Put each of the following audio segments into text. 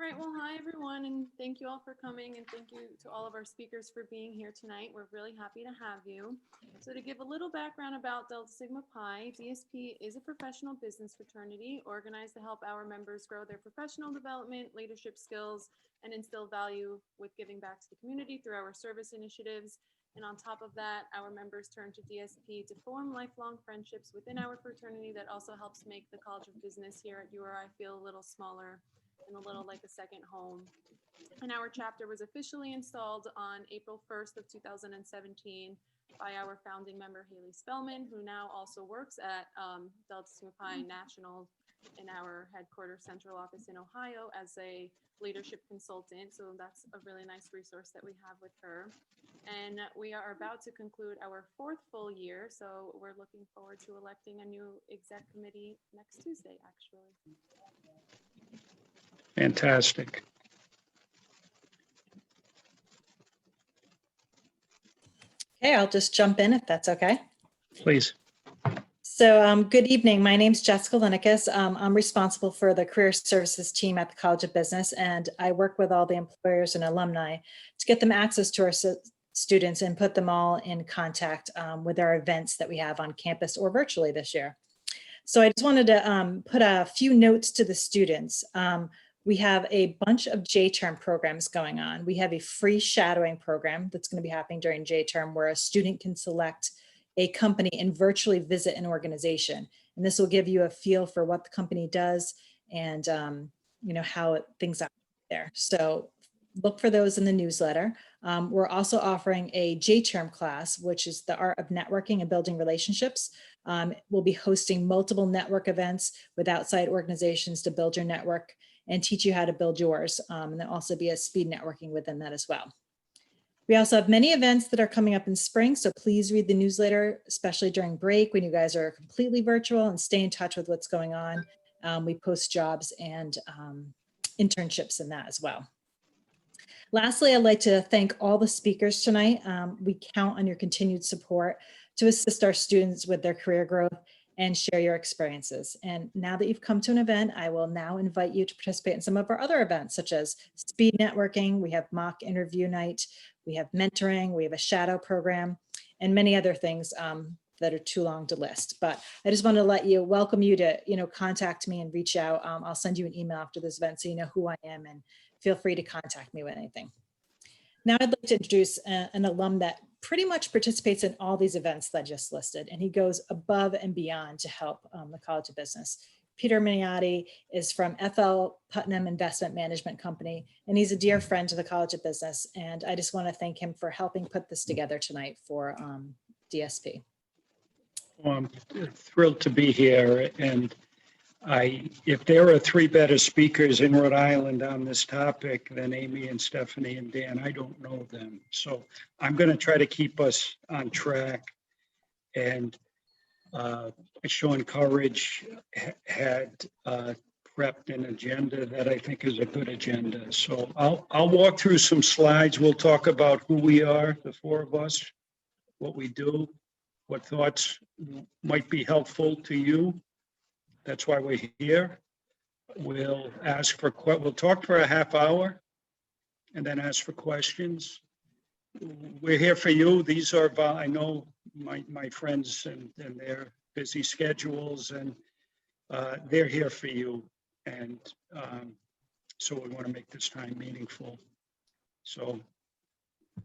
right, well, hi everyone, and thank you all for coming, and thank you to all of our speakers for being here tonight. We're really happy to have you. So to give a little background about Delta Sigma Pi, DSP is a professional business fraternity organized to help our members grow their professional development, leadership skills, and instill value with giving back to the community through our service initiatives. And on top of that, our members turn to DSP to form lifelong friendships within our fraternity that also helps make the College of Business here at URI feel a little smaller and a little like a second home. And our chapter was officially installed on April 1st of 2017 by our founding member, Haley Spellman, who now also works at Delta Sigma Pi National in our headquarters central office in Ohio as a leadership consultant. So that's a really nice resource that we have with her. And we are about to conclude our 4th full year. So we're looking forward to electing a new exec committee next Tuesday, actually. Fantastic. Okay, I'll just jump in if that's okay. Please. So good evening. My name's Jessica Linicus. I'm responsible for the career services team at the College of Business, and I work with all the employers and alumni to get them access to our students and put them all in contact with our events that we have on campus or virtually this year. So I just wanted to put a few notes to the students. We have a bunch of J-term programs going on. We have a free shadowing program that's going to be happening during J-term where a student can select a company and virtually visit an organization. And this will give you a feel for what the company does and how things are there. So look for those in the newsletter. We're also offering a J-term class, which is the art of networking and building relationships. We'll be hosting multiple network events with outside organizations to build your network and teach you how to build yours. And there'll also be a speed networking within that as well. We also have many events that are coming up in spring, so please read the newsletter, especially during break when you guys are completely virtual, and stay in touch with what's going on. We post jobs and internships in that as well. Lastly, I'd like to thank all the speakers tonight. We count on your continued support to assist our students with their career growth and share your experiences. And now that you've come to an event, I will now invite you to participate in some of our other events, such as speed networking. We have mock interview night, we have mentoring, we have a shadow program, and many other things that are too long to list. But I just want to welcome you to, contact me and reach out. I'll send you an email after this event so you know who I am, and feel free to contact me with anything. Now I'd like to introduce an alum that pretty much participates in all these events that I just listed, and he goes above and beyond to help the College of Business. Peter Miniati is from FL Putnam Investment Management Company, and he's a dear friend to the College of Business, and I just want to thank him for helping put this together tonight for DSP. Well, I'm thrilled to be here, and if there are 3 better speakers in Rhode Island on this topic than Amy and Stephanie and Dan, I don't know them. So I'm going to try to keep us on track. And Sean Courage had prepped an agenda that I think is a good agenda. So I'll walk through some slides. We'll talk about who we are, the 4 of us, what we do, what thoughts might be helpful to you. That's why we're here. We'll talk for a half hour and then ask for questions. We're here for you. These are, I know my friends and their busy schedules, and they're here for you. And so we want to make this time meaningful. So I'm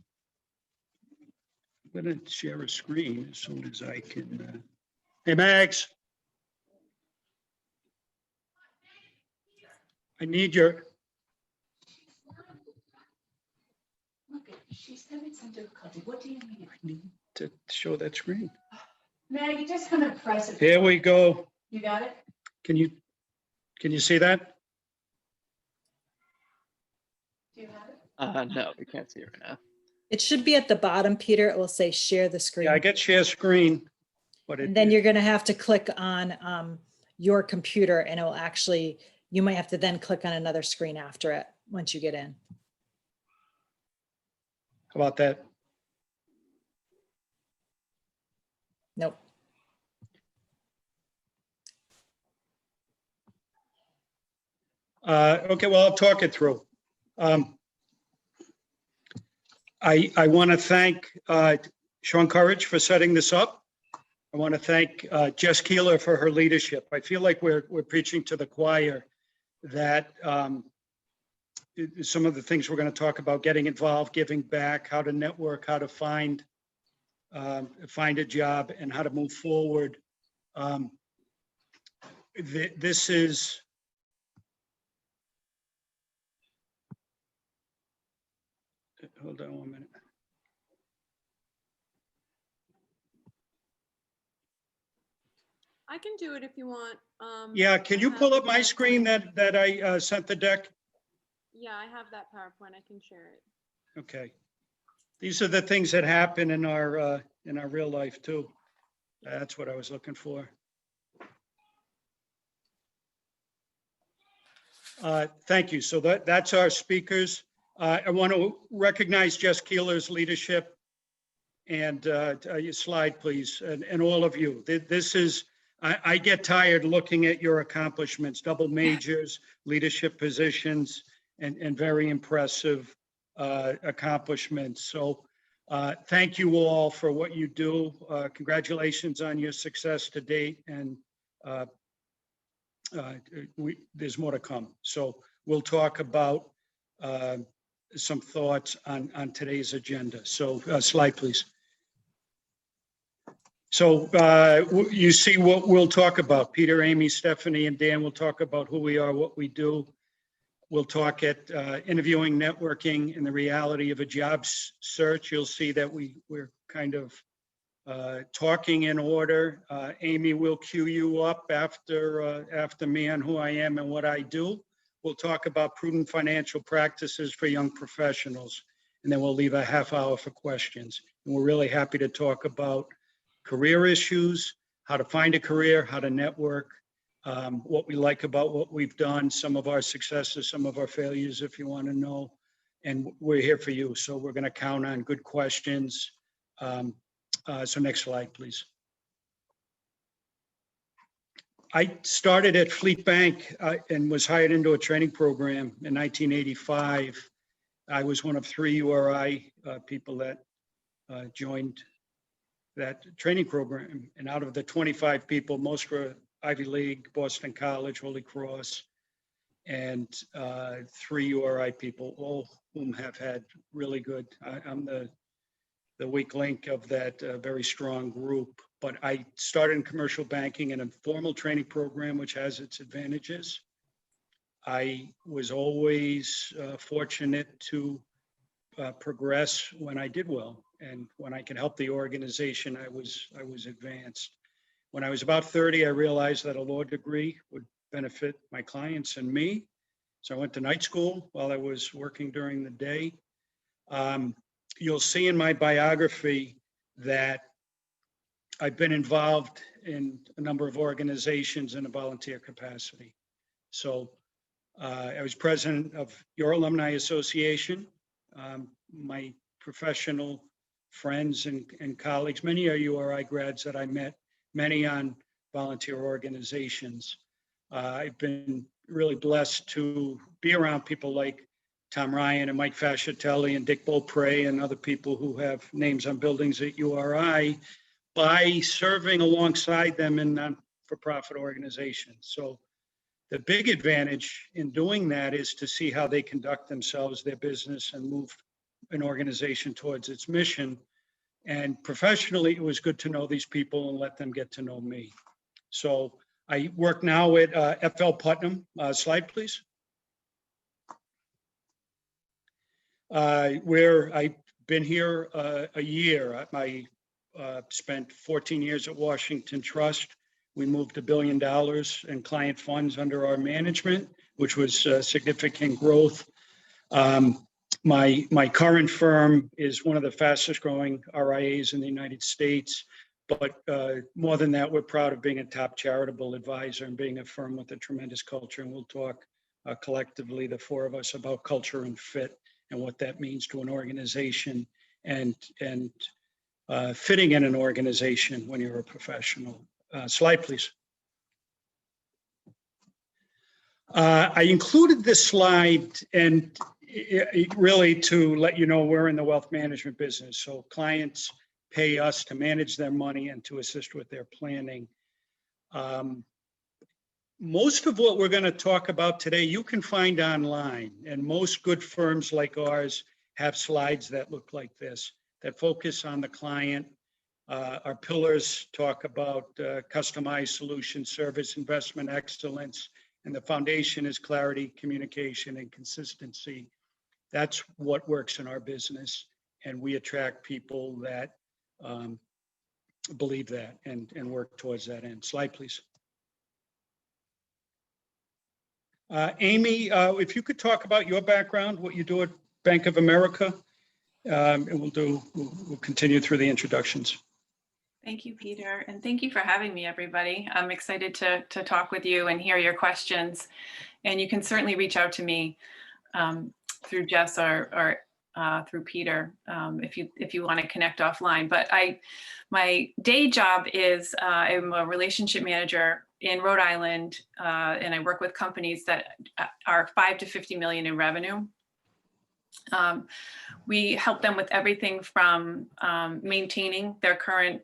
going to share a screen as soon as I can. Hey, Mags. I need your. Look, she's having some difficulty. What do you need? I need to show that screen. Maggie, just come and press it. Here we go. You got it? Can you see that? Do you have it? No, we can't see it right now. It should be at the bottom, Peter. It will say share the screen. Yeah, I get share screen, but And then you're going to have to click on your computer, and it will actually, you might have to then click on another screen after it once you get in. How about that? Nope. Okay, well, I'll talk it through. I want to thank Sean Courage for setting this up. I want to thank Jess Keeler for her leadership. I feel like we're preaching to the choir that some of the things we're going to talk about, getting involved, giving back, how to network, how to find a job, and how to move forward. This is hold on 1 minute. I can do it if you want. Yeah, can I you have pull the up my screen PowerPoint. that I sent the deck? Yeah, I have that PowerPoint. I can share it. Okay. These are the things that happen in our real life too. That's what I was looking for. Thank you. So that's our speakers. I want to recognize Jess Keeler's leadership. And your slide, please, and all of you. This is, I get tired looking at your accomplishments, double majors, leadership positions, and very impressive accomplishments. So thank you all for what you do. Congratulations on your success to date. And there's more to come. So we'll talk about some thoughts on today's agenda. So slide, please. So you see what we'll talk about. Peter, Amy, Stephanie, and Dan will talk about who we are, what we do. We'll talk at interviewing, networking, and the reality of a job search. You'll see that we're kind of talking in order. Amy will cue you up after me on who I am and what I do. We'll talk about prudent financial practices for young professionals, and then we'll leave a half hour for questions. And we're really happy to talk about career issues, how to find a career, how to network, what we like about what we've done, some of our successes, some of our failures, if you want to know. And we're here for you. So we're going to count on good questions. So next slide, please. I started at Fleet Bank and was hired into a training program in 1985. I was one of 3 URI people that joined that training program. And out of the 25 people, most were Ivy League, Boston College, Holy Cross, and 3 URI people, all whom have had really good, I'm the weak link of that very strong group. But I started in commercial banking in a formal training program, which has its advantages. I was always fortunate to progress when I did well. And when I could help the organization, I was advanced. When I was about 30, I realized that a law degree would benefit my clients and me. So I went to night school while I was working during the day. You'll see in my biography that I've been involved in a number of organizations in a volunteer capacity. So I was president of your Alumni Association. My professional friends and colleagues, many are URI grads that I met, many on volunteer organizations. I've been really blessed to be around people like Tom Ryan and Mike Fascitelli and Dick Beaupre and other people who have names on buildings at URI by serving alongside them in non-for-profit organizations. So the big advantage in doing that is to see how they conduct themselves, their business, and move an organization towards its mission. And professionally, it was good to know these people and let them get to know me. So I work now at FL Putnam. Slide, please. Where I've been here a year. I spent 14 years at Washington Trust. We moved $1 billion in client funds under our management, which was significant growth. My current firm is one of the fastest growing RIAs in the United States. But more than that, we're proud of being a top charitable advisor and being a firm with a tremendous culture. And we'll talk collectively, the 4 of us, about culture and fit and what that means to an organization and fitting in an organization when you're a professional. Slide, please. I included this slide and really to let you know we're in the wealth management business. So clients pay us to manage their money and to assist with their planning. Most of what we're going to talk about today, you can find online, and most good firms like ours have slides that look like this, that focus on the client. Our pillars talk about customized solution, service, investment excellence, and the foundation is clarity, communication, and consistency. That's what works in our business, and we attract people that believe that and work towards that end. Slide, please. Amy, if you could talk about your background, what you do at Bank of America, and we'll continue through the introductions. Thank you, Peter, and thank you for having me, everybody. I'm excited to talk with you and hear your questions. And you can certainly reach out to me through Jess or through Peter if you want to connect offline. But my day job is I'm a relationship manager in Rhode Island, and I work with companies that are 5 to 50 million in revenue. We help them with everything from maintaining their current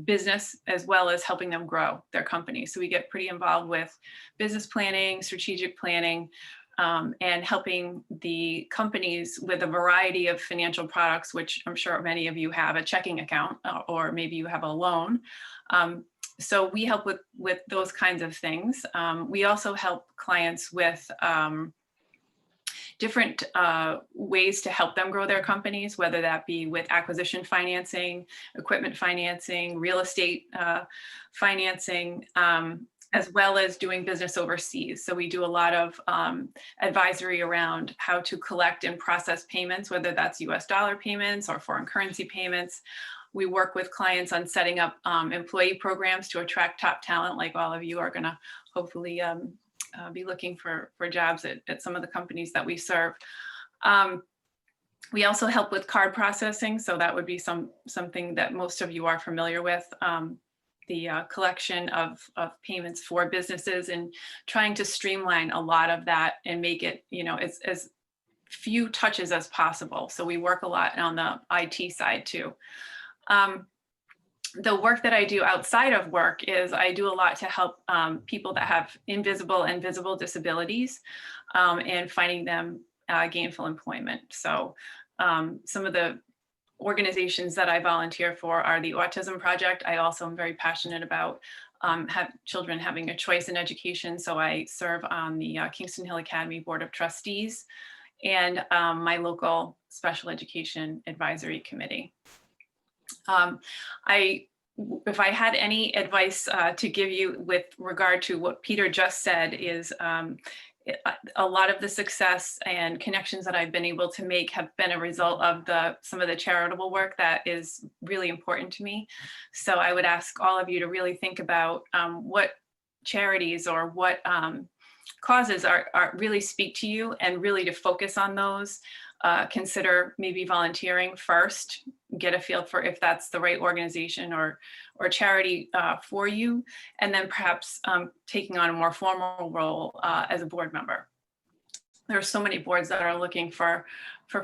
business as well as helping them grow their company. So we get pretty involved with business planning, strategic planning, and helping the companies with a variety of financial products, which I'm sure many of you have a checking account or maybe you have a loan. So we help with those kinds of things. We also help clients with different ways to help them grow their companies, whether that be with acquisition financing, equipment financing, real estate financing, as well as doing business overseas. So we do a lot of advisory around how to collect and process payments, whether that's US dollar payments or foreign currency payments. We work with clients on setting up employee programs to attract top talent, like all of you are going to hopefully be looking for jobs at some of the companies that we serve. We also help with card processing. So that would be something that most of you are familiar with, the collection of payments for businesses and trying to streamline a lot of that and make it, as few touches as possible. So we work a lot on the IT side too. The work that I do outside of work is I do a lot to help people that have invisible and visible disabilities and finding them gainful employment. So some of the organizations that I volunteer for are the Autism Project. I also am very passionate about children having a choice in education. So I serve on the Kingston Hill Academy Board of Trustees and my local Special Education Advisory Committee. If I had any advice to give you with regard to what Peter just said is a lot of the success and connections that I've been able to make have been a result of some of the charitable work that is really important to me. So I would ask all of you to really think about what charities or what causes are really speak to you and really to focus on those. Consider maybe volunteering first, get a feel for if that's the right organization or charity for you, and then perhaps taking on a more formal role as a board member. There are so many boards that are looking for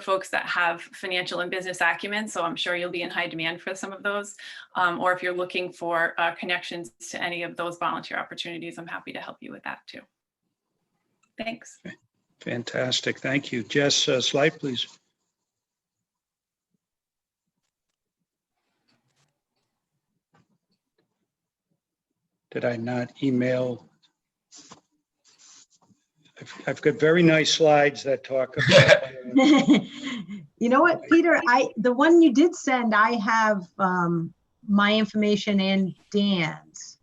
folks that have financial and business acumen, so I'm sure you'll be in high demand for some of those. Or if you're looking for connections to any of those volunteer opportunities, I'm happy to help you with that too. Thanks. Fantastic. Thank you. Jess, slide, please. Did I not email? I've got very nice slides that talk about. You know what, Peter? The one you did send, I have my information and Dan's.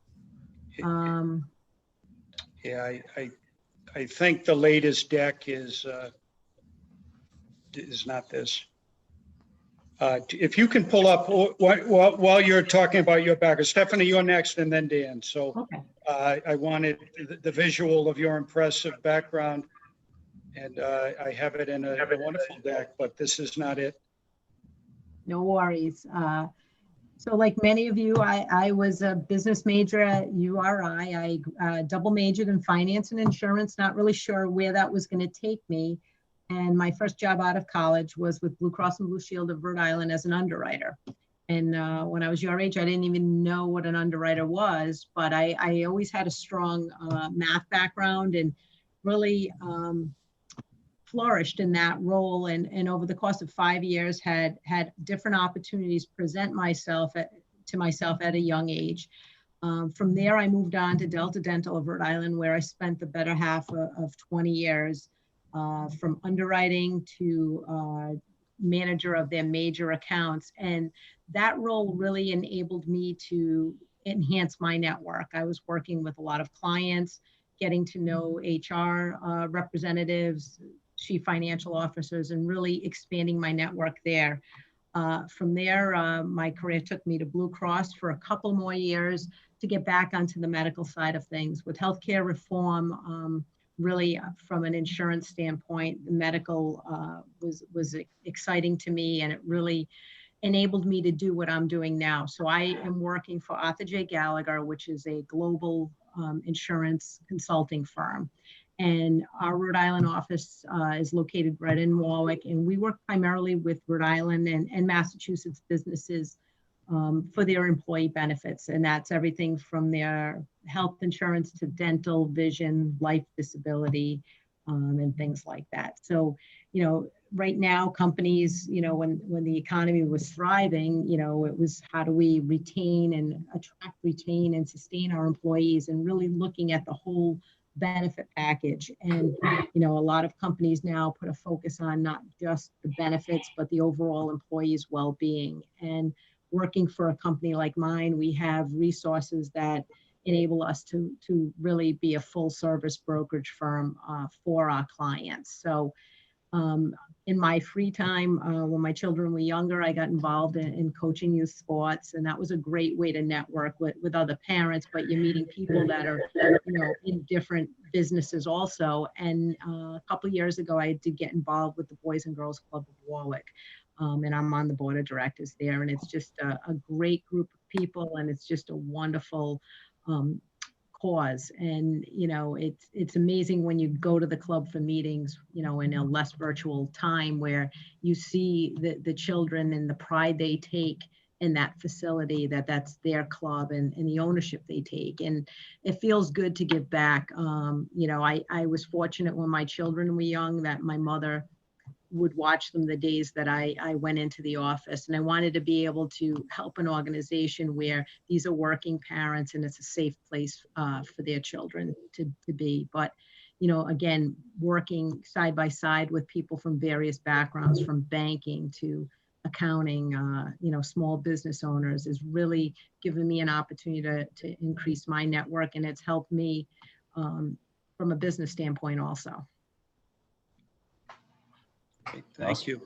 Yeah, I think the latest deck is not this. If you can pull up while you're talking about your background, Stephanie, you're next, and then Dan. So Okay. I wanted the visual of your impressive background, and I have it in a wonderful deck, but this is not it. No worries. So like many of you, I was a business major at URI. I double majored in finance and insurance, not really sure where that was going to take me. And my first job out of college was with Blue Cross and Blue Shield of Rhode Island as an underwriter. And when I was your age, I didn't even know what an underwriter was, but I always had a strong math background and really flourished in that role. And over the course of 5 years, had different opportunities present to myself at a young age. From there, I moved on to Delta Dental of Rhode Island, where I spent the better half of 20 years, from underwriting to manager of their major accounts. And that role really enabled me to enhance my network. I was working with a lot of clients, getting to know HR representatives, chief financial officers, and really expanding my network there. From there, my career took me to Blue Cross for a couple more years to get back onto the medical side of things. With healthcare reform, really from an insurance standpoint, the medical was exciting to me, and it really enabled me to do what I'm doing now. So I am working for Arthur J. Gallagher, which is a global insurance consulting firm. And our Rhode Island office is located right in Warwick, and we work primarily with Rhode Island and Massachusetts businesses for their employee benefits. And that's everything from their health insurance to dental, vision, life disability, and things like that. So, right now companies, when the economy was thriving, it was how do we retain and attract, retain and sustain our employees, and really looking at the whole benefit package. And, a lot of companies now put a focus on not just the benefits, but the overall employees' well-being. And working for a company like mine, we have resources that enable us to really be a full service brokerage firm for our clients. So in my free time, when my children were younger, I got involved in coaching youth sports, and that was a great way to network with other parents, but you're meeting people that are, in different businesses also. And a couple of years ago, I did get involved with the Boys and Girls Club of Warwick, and I'm on the board of directors there, and it's just a great group of people, and it's just a wonderful cause. And it's amazing when you go to the club for meetings, in a less virtual time, where you see the children and the pride they take in that facility, that's their club, and the ownership they take, and it feels good to give back. I was fortunate when my children were young that my mother would watch them the days that I went into the office, and I wanted to be able to help an organization where these are working parents and it's a safe place for their children to be. But, again, working side by side with people from various backgrounds, from banking to accounting, small business owners, is really given me an opportunity to increase my network, and it's helped me from a business standpoint also. Okay, thank you.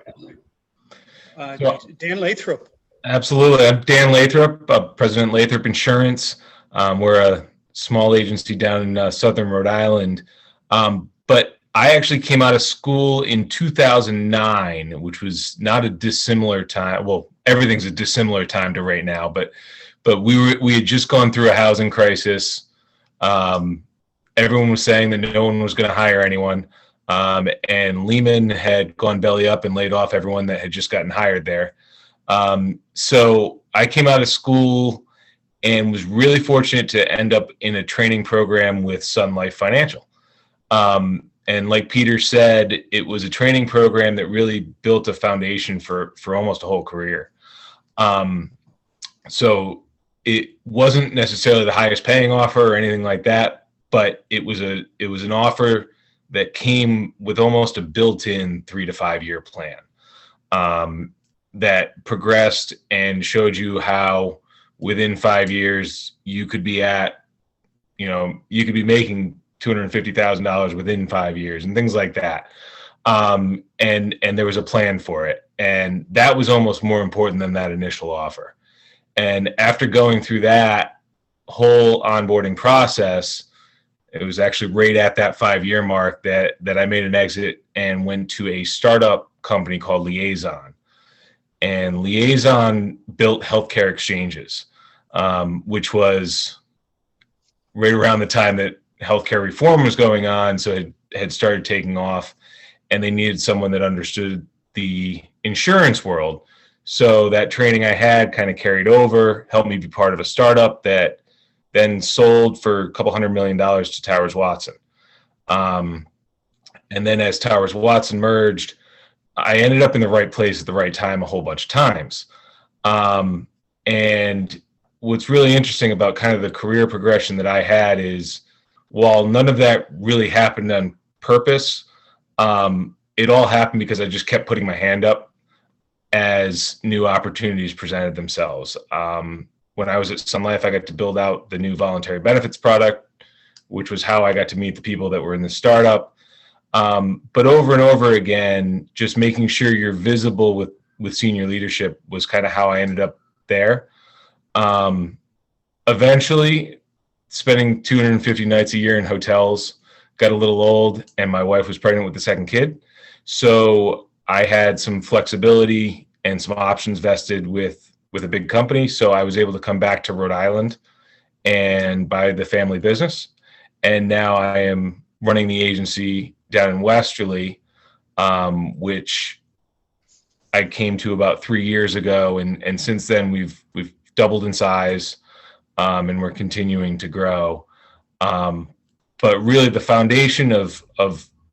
So- Dan Lathrop. Absolutely. I'm Dan Lathrop, President Lathrop Insurance. We're a small agency down in southern Rhode Island. But I actually came out of school in 2009, which was not a dissimilar time. Well, everything's a dissimilar time to right now, but we had just gone through a housing crisis. Everyone was saying that no one was going to hire anyone. And Lehman had gone belly up and laid off everyone that had just gotten hired there. So I came out of school and was really fortunate to end up in a training program with Sun Life Financial. And like Peter said, it was a training program that really built a foundation for almost a whole career. So it wasn't necessarily the highest paying offer or anything like that, but it was an offer that came with almost a built-in 3 to 5 year plan that progressed and showed you how within 5 years you could be making $250,000 within 5 years and things like that. And there was a plan for it. And that was almost more important than that initial offer. And after going through that whole onboarding process, it was actually right at that 5 year mark that I made an exit and went to a startup company called Liaison. and Liaison built healthcare exchanges, which was right around the time that healthcare reform was going on. So it had started taking off, and they needed someone that understood the insurance world. So that training I had kind of carried over, helped me be part of a startup that then sold for a couple $100 million to Towers Watson. And then as Towers Watson merged, I ended up in the right place at the right time a whole bunch of times. And what's really interesting about kind of the career progression that I had is, while none of that really happened on purpose, it all happened because I just kept putting my hand up as new opportunities presented themselves. When I was at Sun Life, I got to build out the new voluntary benefits product, which was how I got to meet the people that were in the startup. But over and over again, just making sure you're visible with senior leadership was kind of how I ended up there. Eventually, spending 250 nights a year in hotels got a little old, and my wife was pregnant with the second kid. So I had some flexibility and some options vested with a big company. So I was able to come back to Rhode Island and buy the family business. And now I am running the agency down in Westerly, which I came to about 3 years ago. And since then we've doubled in size, and we're continuing to grow. But really the foundation of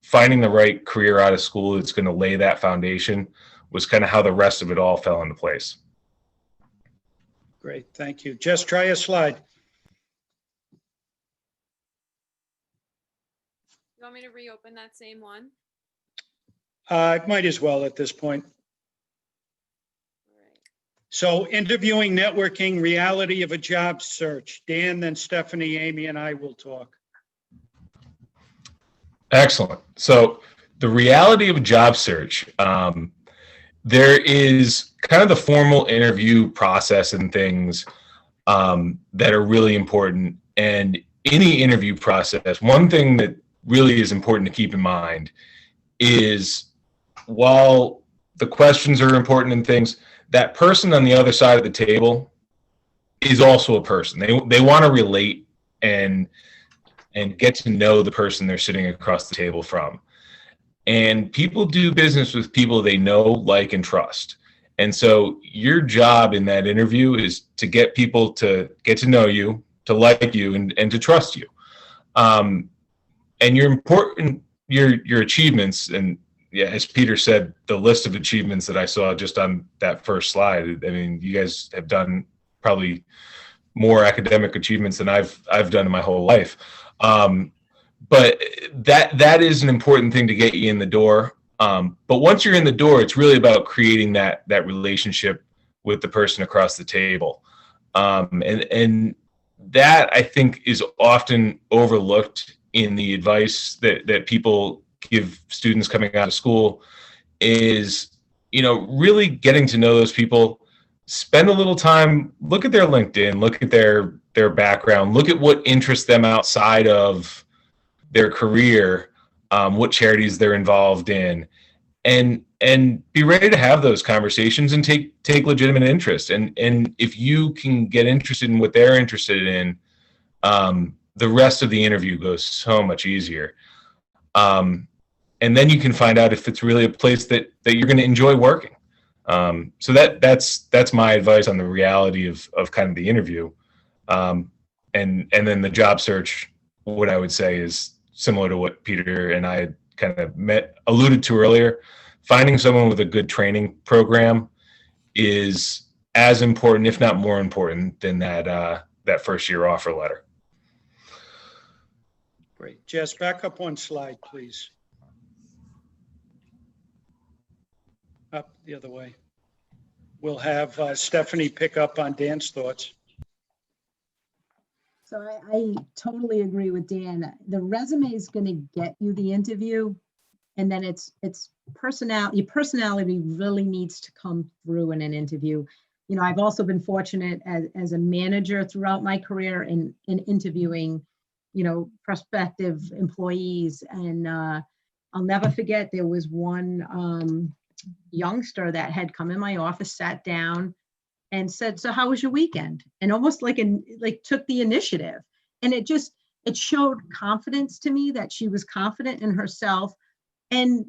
finding the right career out of school that's going to lay that foundation was kind of how the rest of it all fell into place. Great, thank you. Just try a slide. You want me to reopen that same one? Might as well at this point. All right. So interviewing, networking, reality of a job search. Dan, then Stephanie, Amy, and I will talk. Excellent. So the reality of a job search, there is kind of the formal interview process and things that are really important. And any interview process, one thing that really is important to keep in mind is, while the questions are important and things, that person on the other side of the table is also a person. They want to relate and get to know the person they're sitting across the table from. And people do business with people they know, like, and trust. And so your job in that interview is to get people to get to know you, to like you, and to trust you. And your achievements, and yeah, as Peter said, the list of achievements that I saw just on that first slide, I mean, you guys have done probably more academic achievements than I've done in my whole life. But that is an important thing to get you in the door. But once you're in the door, it's really about creating that relationship with the person across the table. And that, I think, is often overlooked in the advice that people give students coming out of school, is, really getting to know those people. Spend a little time, look at their LinkedIn, look at their background, look at what interests them outside of their career, what charities they're involved in, and be ready to have those conversations and take legitimate interest. And if you can get interested in what they're interested in, the rest of the interview goes so much easier. And then you can find out if it's really a place that you're going to enjoy working. So that's my advice on the reality of kind of the interview. And then the job search, what I would say is similar to what Peter and I had kind of alluded to earlier. Finding someone with a good training program is as important, if not more important, than that first year offer letter. Great. Jess, back up one slide, please. Up the other way. We'll have Stephanie pick up on Dan's thoughts. So I totally agree with Dan. The resume is going to get you the interview, and then it's personality. Your personality really needs to come through in an interview. I've also been fortunate as a manager throughout my career in interviewing, prospective employees. And I'll never forget, there was one youngster that had come in my office, sat down and said, "So how was your weekend?" And almost like took the initiative. And it showed confidence to me, that she was confident in herself and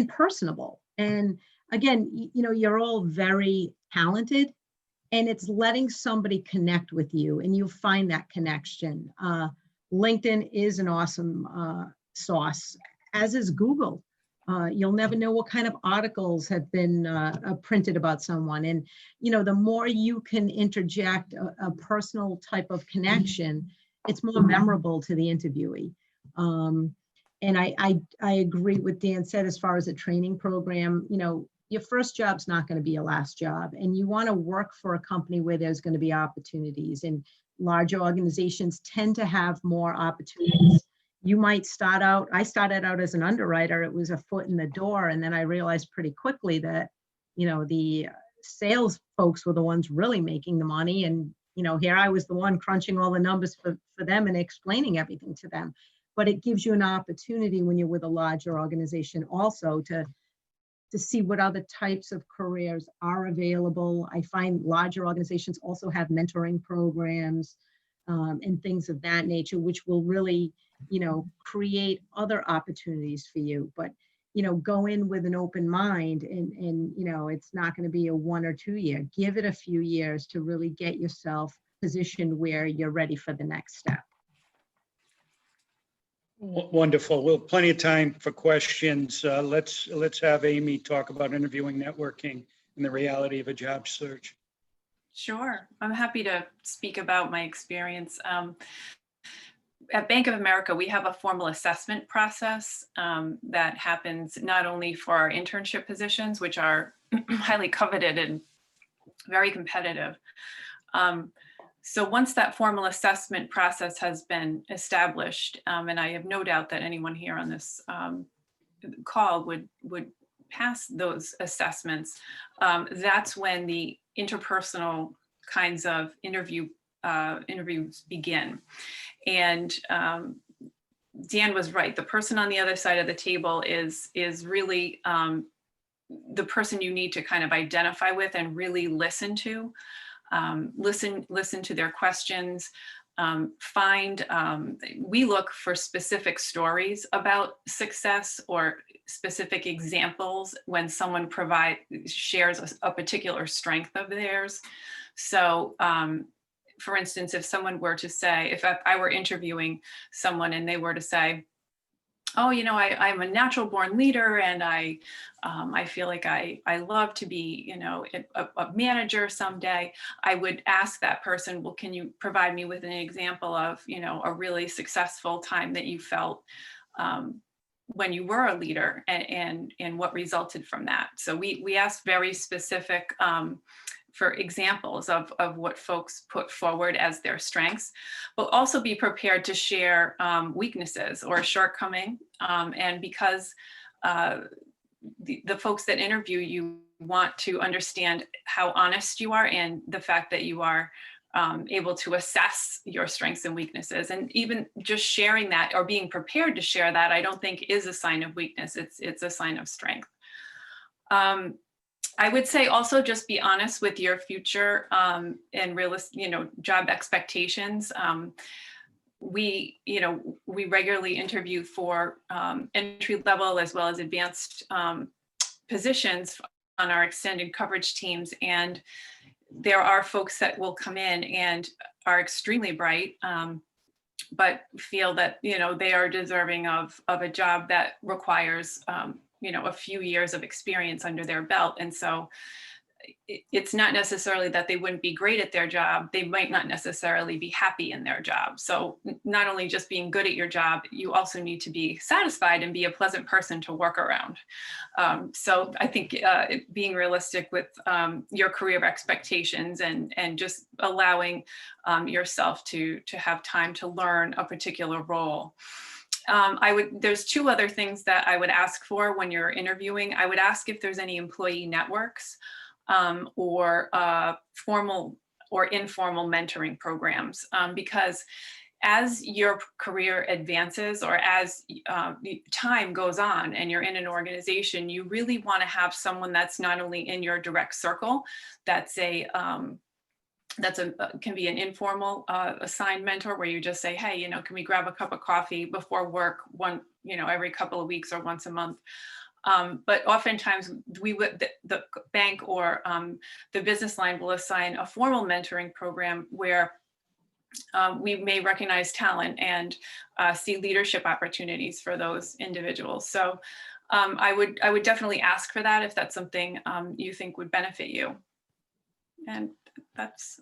personable. And again, you're all very talented, and it's letting somebody connect with you, and you find that connection. LinkedIn is an awesome source, as is Google. You'll never know what kind of articles have been printed about someone. And, the more you can interject a personal type of connection, it's more memorable to the interviewee. And I agree with Dan said, as far as a training program, your first job's not going to be your last job, and you want to work for a company where there's going to be opportunities, and larger organizations tend to have more opportunities. You might I started out as an underwriter. It was a foot in the door. And then I realized pretty quickly that, the sales folks were the ones really making the money. And, here I was the one crunching all the numbers for them and explaining everything to them. But it gives you an opportunity when you're with a larger organization also to see what other types of careers are available. I find larger organizations also have mentoring programs and things of that nature, which will really, create other opportunities for you. But, go in with an open mind, and it's not going to be a 1 or 2 year. Give it a few years to really get yourself positioned where you're ready for the next step. Wonderful. Well, plenty of time for questions. Let's have Amy talk about interviewing, networking, and the reality of a job search. Sure. I'm happy to speak about my experience. At Bank of America, we have a formal assessment process that happens not only for our internship positions, which are highly coveted and very competitive. So once that formal assessment process has been established, and I have no doubt that anyone here on this call would pass those assessments, that's when the interpersonal kinds of interviews begin. And Dan was right. The person on the other side of the table is really the person you need to kind of identify with and really listen to. Listen to their questions. We look for specific stories about success or specific examples when someone shares a particular strength of theirs. So, for instance, if someone were to say, if I were interviewing someone and they were to say, "Oh, I'm a natural born leader, and I feel like I love to be, a manager someday," I would ask that person, "Well, can you provide me with an example of, a really successful time that you felt when you were a leader, and what resulted from that?" So we ask very specific for examples of what folks put forward as their strengths, but also be prepared to share weaknesses or shortcoming. And because the folks that interview you want to understand how honest you are, and the fact that you are able to assess your strengths and weaknesses. And even just sharing that or being prepared to share that, I don't think is a sign of weakness. It's a sign of strength. I would say also just be honest with your future and realistic, job expectations. We regularly interview for entry level as well as advanced positions on our extended coverage teams. And there are folks that will come in and are extremely bright, but feel that, they are deserving of a job that requires a few years of experience under their belt. And so it's not necessarily that they wouldn't be great at their job. They might not necessarily be happy in their job. So not only just being good at your job, you also need to be satisfied and be a pleasant person to work around. So I think being realistic with your career expectations and just allowing yourself to have time to learn a particular role. There's two other things that I would ask for when you're interviewing. I would ask if there's any employee networks or formal or informal mentoring programs, because as your career advances or as time goes on and you're in an organization, you really want to have someone that's not only in your direct circle, that's can be an informal assigned mentor where you just say, hey, you know, can we grab a cup of coffee before work every couple of weeks or once a month. But oftentimes the bank or the business line will assign a formal mentoring program where we may recognize talent and see leadership opportunities for those individuals. So I would definitely ask for that if that's something you think would benefit you. And that's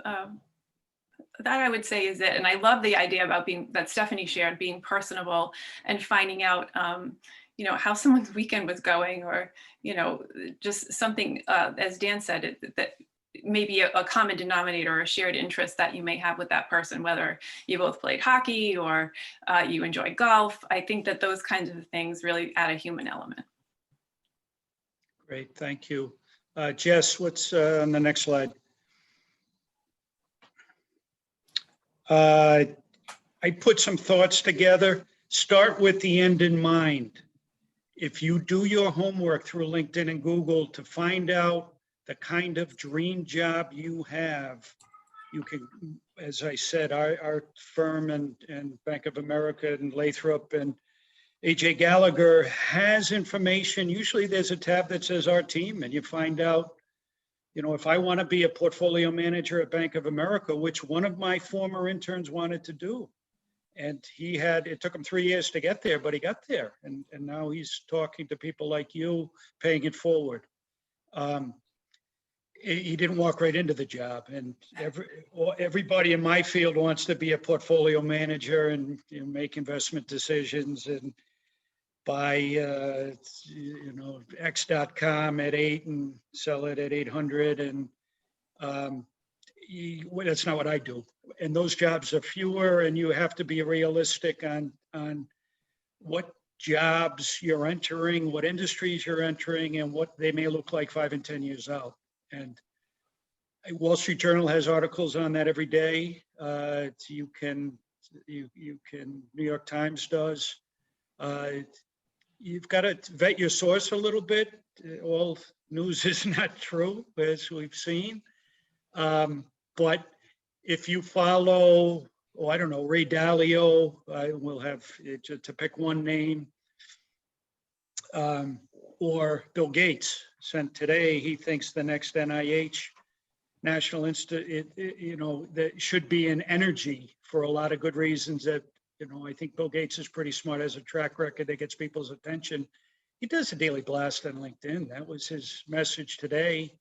that I would say is it. And I love the idea about that Stephanie shared, being personable and finding out how someone's weekend was going, or just something as Dan said, that maybe a common denominator or a shared interest that you may have with that person, whether you both played hockey or you enjoy golf. I think that those kinds of things really add a human element. Great, thank you. Jess, what's on the next slide? I put some thoughts together. Start with the end in mind. If you do your homework through LinkedIn and Google to find out the kind of dream job you have, you can, as I said, our firm and Bank of America and Lathrop and AJ Gallagher has information. Usually there's a tab that says our team, and you find out, if I want to be a portfolio manager at Bank of America, which one of my former interns wanted to do. And it took him 3 years to get there, but he got there. And now he's talking to people like you, paying it forward. He didn't walk right into the job. And everybody in my field wants to be a portfolio manager and make investment decisions and buy, X.com at 8 and sell it at 800. And that's not what I do. And those jobs are fewer, and you have to be realistic on what jobs you're entering, what industries you're entering, and what they may look like 5 and 10 years out. And Wall Street Journal has articles on that every day. You can, New York Times does. You've got to vet your source a little bit. All news is not true, as we've seen. But if you follow, Ray Dalio, we'll have to pick one name, or Bill Gates sent today, he thinks the next NIH, National Institute, that should be in energy for a lot of good reasons that, I think Bill Gates is pretty smart, has a track record that gets people's attention. He does a daily blast on LinkedIn. That was his message today.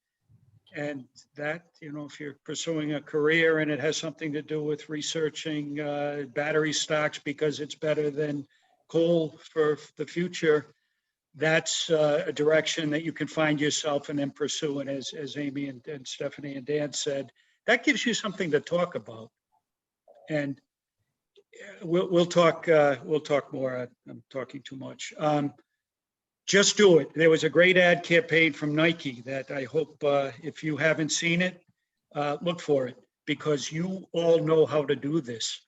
And that, if you're pursuing a career and it has something to do with researching battery stocks because it's better than coal for the future, that's a direction that you can find yourself and then pursue. And as Amy and Stephanie and Dan said, that gives you something to talk about. And we'll talk more. I'm talking too much. Just do it. There was a great ad campaign from Nike that I hope if you haven't seen it, look for it, because you all know how to do this.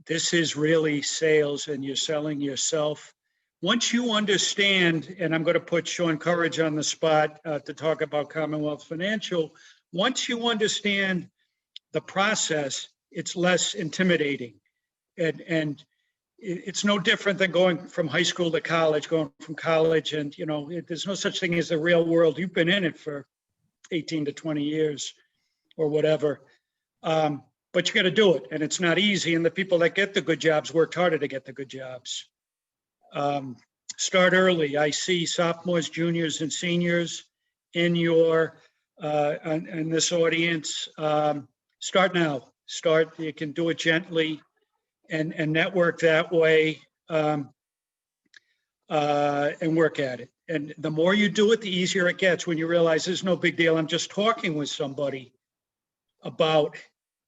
This is really sales, and you're selling yourself. Once you understand, and I'm going to put Sean Courage on the spot to talk about Commonwealth Financial. Once you understand the process, it's less intimidating. And it's no different than going from high school to college, going from college, and there's no such thing as the real world. You've been in it for 18 to 20 years or whatever, but you got to do it, and it's not easy. And the people that get the good jobs worked harder to get the good jobs. Start early. I see sophomores, juniors, and seniors in in this audience. Start now. You can do it gently. And network that way, and work at it. And the more you do it, the easier it gets when you realize there's no big deal. I'm just talking with somebody about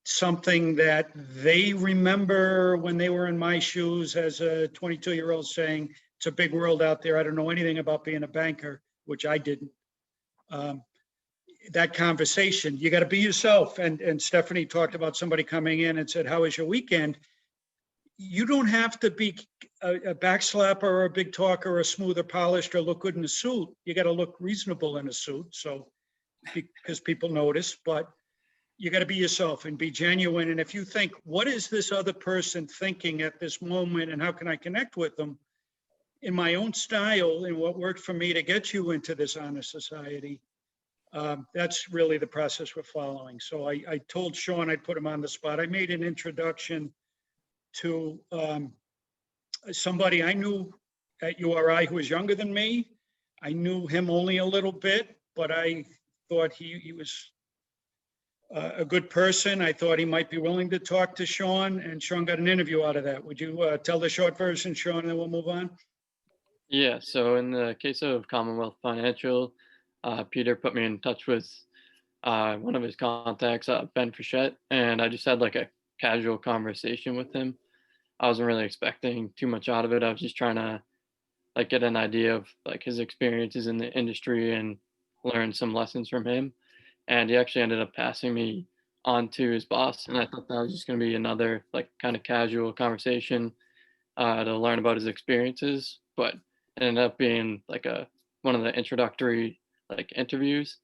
something that they remember when they were in my shoes as a 22-year-old saying, it's a big world out there. I don't know anything about being a banker, which I didn't. That conversation, you got to be yourself. And Stephanie talked about somebody coming in and said, how was your weekend? you don't have to be a backslapper or a big talker or smooth or polished or look good in a suit. You got to look reasonable in a suit. So, because people notice, but you got to be yourself and be genuine. And if you think, what is this other person thinking at this moment and how can I connect with them in my own style and what worked for me to get you into this honor society, that's really the process we're following. So I told Sean I'd put him on the spot. I made an introduction to somebody I knew at URI who was younger than me. I knew him only a little bit, but I thought he was a good person. I thought he might be willing to talk to Sean, and Sean got an interview out of that. Would you tell the short version, Sean, and then we'll move on? Yeah, so in the case of Commonwealth Financial, Peter put me in touch with one of his contacts, Ben Fichette, and I just had like a casual conversation with him. I wasn't really expecting too much out of it. I was just trying to like get an idea of like his experiences in the industry and learn some lessons from him. And he actually ended up passing me on to his boss, and I thought that was just going to be another like kind of casual conversation to learn about his experiences, but it ended up being like one of the introductory like interviews.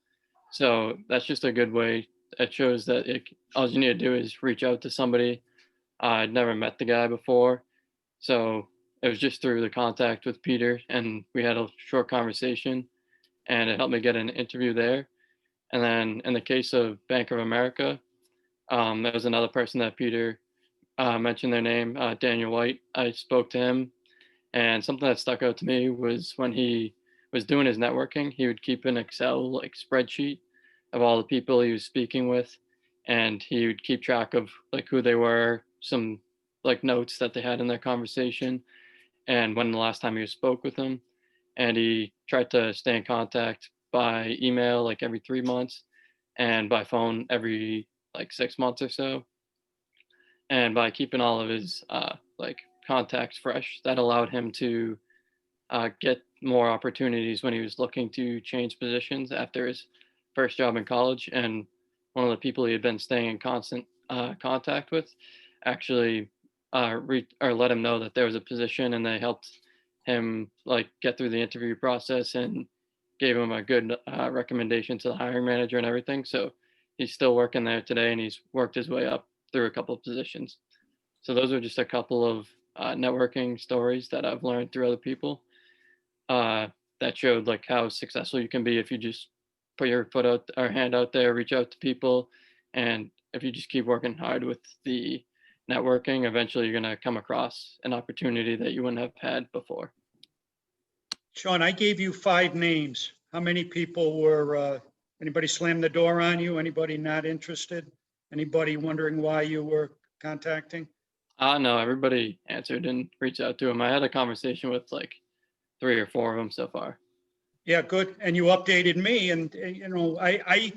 So that's just a good way. It shows that all you need to do is reach out to somebody. I'd never met the guy before, so it was just through the contact with Peter, and we had a short conversation, and it helped me get an interview there. And then in the case of Bank of America, there was another person that Peter mentioned their name, Daniel White. I spoke to him, and something that stuck out to me was when he was doing his networking, he would keep an Excel like spreadsheet of all the people he was speaking with, and he would keep track of like who they were, some like notes that they had in their conversation, and when the last time he spoke with them. And he tried to stay in contact by email like every 3 months, and by phone every like 6 months or so. And by keeping all of his like contacts fresh, that allowed him to get more opportunities when he was looking to change positions after his first job in college. And one of the people he had been staying in constant contact with actually let him know that there was a position, and they helped him like get through the interview process and gave him a good recommendation to the hiring manager and everything. So he's still working there today, and he's worked his way up through a couple of positions. So those are just a couple of networking stories that I've learned through other people that showed like how successful you can be if you just put your foot out or hand out there, reach out to people, and if you just keep working hard with the networking, eventually you're going to come across an opportunity that you wouldn't have had before. Sean, I gave you 5 names. How many people were, anybody slam the door on you? Anybody not interested? Anybody wondering why you were contacting? No, everybody answered and reached out to him. I had a conversation with like 3 or 4 of them so far. Yeah, good. And you updated me, and you know, I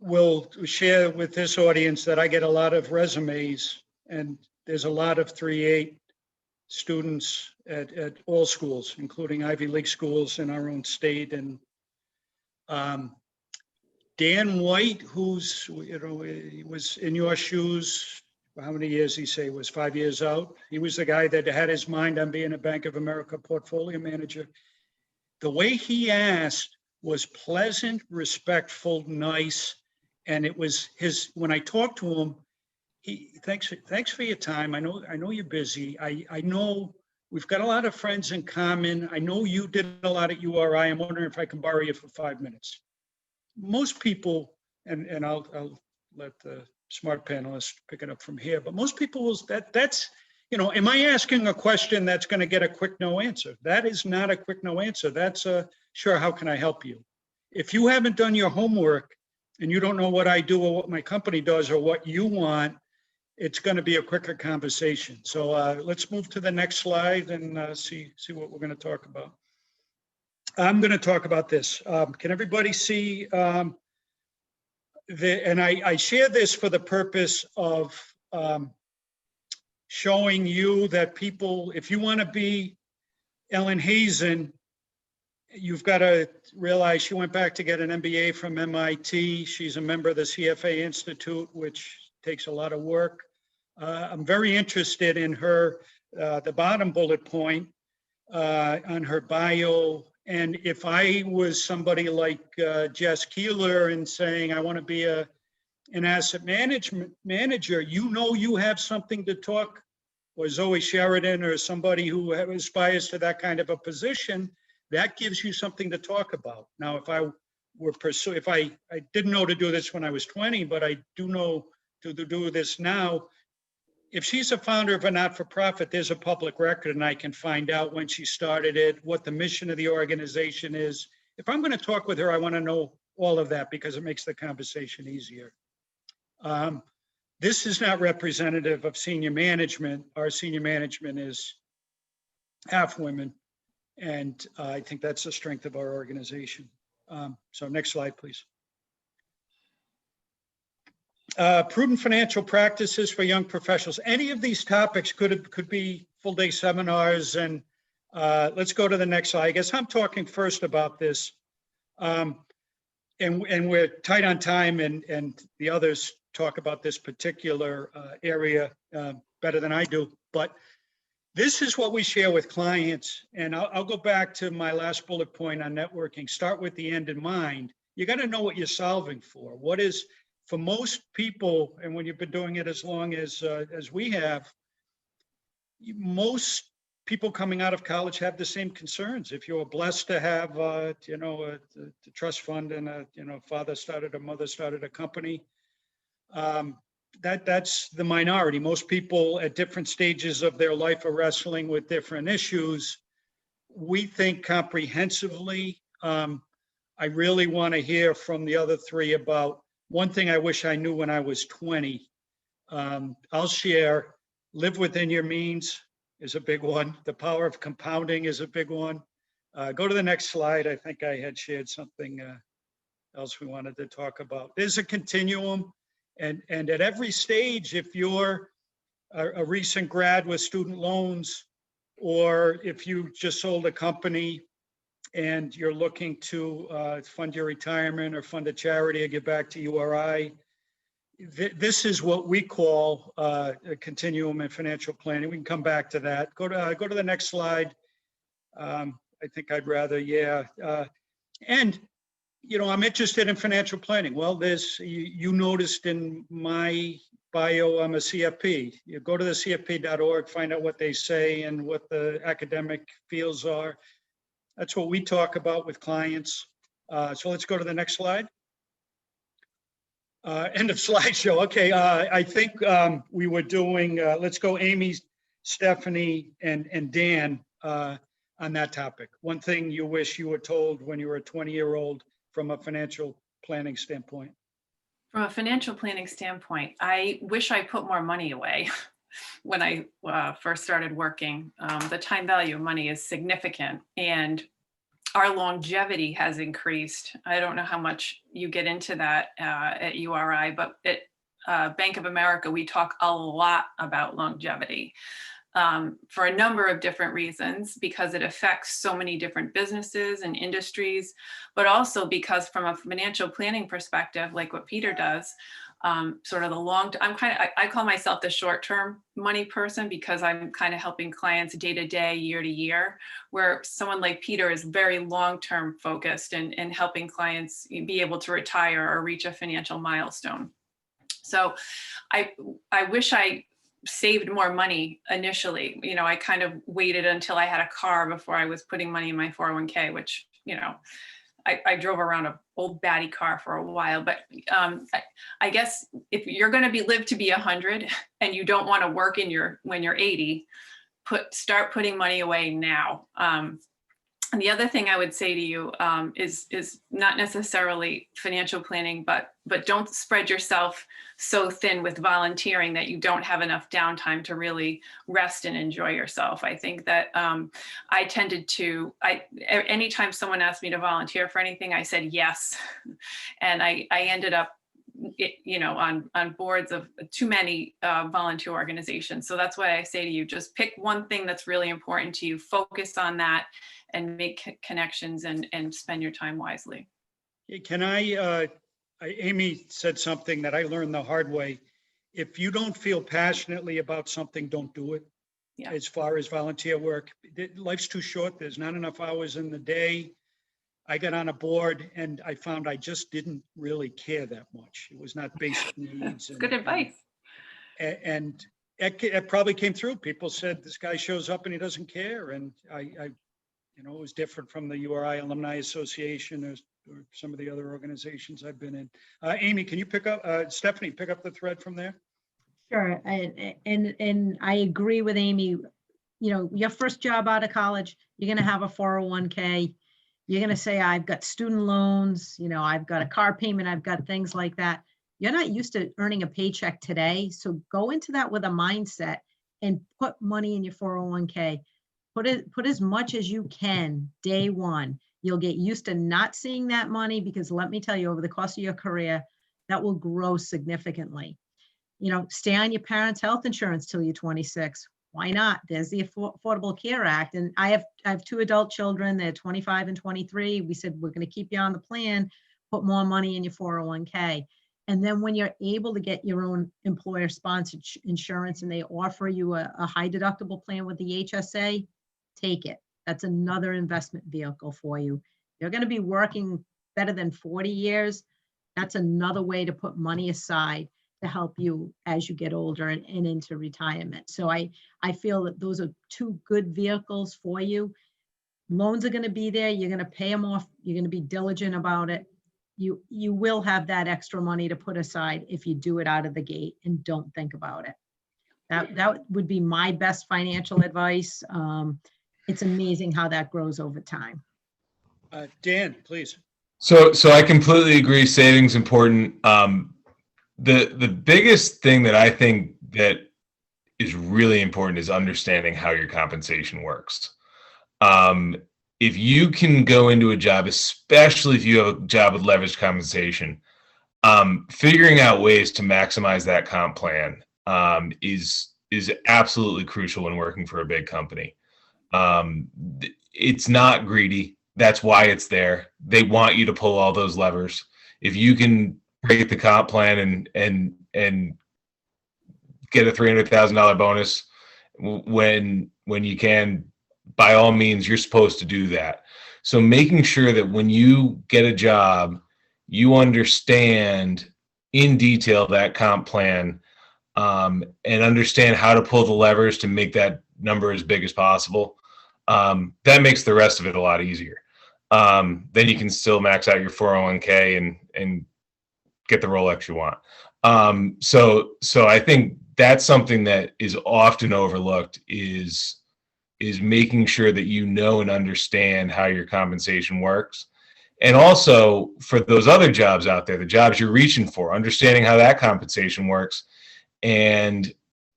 will share with this audience that I get a lot of resumes, and there's a lot of 3.8 students at all schools, including Ivy League schools in our own state. And Dan White, who's, you know, he was in your shoes, how many years he say was 5 years out? He was the guy that had his mind on being a Bank of America portfolio manager. The way he asked was pleasant, respectful, nice. And it was his, when I talked to him, thanks for your time. I know you're busy. I know we've got a lot of friends in common. I know you did a lot at URI. I'm wondering if I can borrow you for 5 minutes. Most people, and I'll let the smart panelists pick it up from here, but most people will, that's, you know, am I asking a question that's going to get a quick no answer? That is not a quick no answer. That's a, sure, how can I help you? If you haven't done your homework and you don't know what I do or what my company does or what you want, it's going to be a quicker conversation. So let's move to the next slide and see what we're going to talk about. I'm going to talk about this. Can everybody see? And I share this for the purpose of showing you that people, if you want to be Ellen Hazen, you've got to realize she went back to get an MBA from MIT. She's a member of the CFA Institute, which takes a lot of work. I'm very interested in her, the bottom bullet point on her bio. And if I was somebody like Jess Keeler and saying, I want to be an asset management manager, you have something to talk, or Zoe Sheridan or somebody who aspires to that kind of a position, that gives you something to talk about. Now, if I didn't know to do this when I was 20, but I do know to do this now. If she's a founder of a not-for-profit, there's a public record and I can find out when she started it, what the mission of the organization is. If I'm going to talk with her, I want to know all of that because it makes the conversation easier. This is not representative of senior management. Our senior management is half women. And I think that's the strength of our organization. So next slide, please. Prudent financial practices for young professionals. Any of these topics could be full day seminars, and let's go to the next slide. I guess I'm talking first about this, and we're tight on time, and the others talk about this particular area better than I do. But this is what we share with clients, and I'll go back to my last bullet point on networking. Start with the end in mind. You got to know what you're solving for. What is, for most people, and when you've been doing it as long as we have, most people coming out of college have the same concerns. If you're blessed to have, a trust fund and father started, a mother started a company, that's the minority. Most people at different stages of their life are wrestling with different issues. We think comprehensively. I really want to hear from the other three about one thing I wish I knew when I was 20. I'll share, live within your means is a big one. The power of compounding is a big one. Go to the next slide. I think I had shared something else we wanted to talk about. There's a continuum. And at every stage, if you're a recent grad with student loans, or if you just sold a company and you're looking to fund your retirement or fund a charity or give back to URI, this is what we call a continuum in financial planning. We can come back to that. Go to the next slide. I think I'd rather, and I'm interested in financial planning. Well, you noticed in my bio, I'm a CFP. You go to the CFP.org, find out what they say and what the academic fields are. That's what we talk about with clients. So let's go to the next slide. End of slideshow. Okay, I think we were doing, let's go Amy, Stephanie, and Dan on that topic. One thing you wish you were told when you were a 20-year-old from a financial planning standpoint. From a financial planning standpoint, I wish I put more money away when I first started working. The time value of money is significant, and our longevity has increased. I don't know how much you get into that at URI, but at Bank of America, we talk a lot about longevity for a number of different reasons, because it affects so many different businesses and industries, but also because from a financial planning perspective, like what Peter does, sort of I call myself the short-term money person, because I'm kind of helping clients day to day, year to year, where someone like Peter is very long-term focused and helping clients be able to retire or reach a financial milestone. So I wish I saved more money initially. I kind of waited until I had a car before I was putting money in my 401k, which, I drove around an old batty car for a while, but I guess if you're going to live to be 100 and you don't want to work when you're 80, start putting money away now. And the other thing I would say to you is not necessarily financial planning, but don't spread yourself so thin with volunteering that you don't have enough downtime to really rest and enjoy yourself. I think that I tended to, anytime someone asked me to volunteer for anything, I said yes. And I ended up on boards of too many volunteer organizations. So that's why I say to you, just pick one thing that's really important to you, focus on that, and make connections and spend your time wisely. Can Amy said something that I learned the hard way. if you don't feel passionately about something, don't do it. Yeah. As far as volunteer work, life's too short. There's not enough hours in the day. I got on a board and I found I just didn't really care that much. It was not basic needs. Good advice. And it probably came through. People said, this guy shows up and he doesn't care. And it was different from the URI Alumni Association or some of the other organizations I've been in. Amy, can you Stephanie, pick up the thread from there? Sure, and I agree with Amy. Your first job out of college, you're gonna have a 401k. You're gonna say, I've got student loans, I've got a car payment, I've got things like that. You're not used to earning a paycheck today, so go into that with a mindset and put money in your 401k. Put as much as you can day one. You'll get used to not seeing that money because let me tell you, over the course of your career, that will grow significantly. Stay on your parents' health insurance till you're 26. Why not? There's the Affordable Care Act. And I have 2 adult children. They're 25 and 23. We said, we're going to keep you on the plan, put more money in your 401k. And then when you're able to get your own employer sponsored insurance and they offer you a high deductible plan with the HSA, take it. That's another investment vehicle for you. You're going to be working better than 40 years. That's another way to put money aside to help you as you get older and into retirement. So I feel that those are 2 good vehicles for you. Loans are going to be there. You're going to pay them off. You're going to be diligent about it. You will have that extra money to put aside if you do it out of the gate and don't think about it. That would be my best financial advice. It's amazing how that grows over time. Dan, please. So I completely agree. Savings important. The biggest thing that I think that is really important is understanding how your compensation works. If you can go into a job, especially if you have a job with leveraged compensation, figuring out ways to maximize that comp plan is absolutely crucial when working for a big company. It's not greedy. That's why it's there. They want you to pull all those levers. If you can break the comp plan and get a $300,000 bonus when you can, by all means, you're supposed to do that. So making sure that when you get a job, you understand in detail that comp plan and understand how to pull the levers to make that number as big as possible. That makes the rest of it a lot easier. Then you can still max out your 401k and get the Rolex you want. So I think that's something that is often overlooked is making sure that you know and understand how your compensation works. And also for those other jobs out there, the jobs you're reaching for, understanding how that compensation works and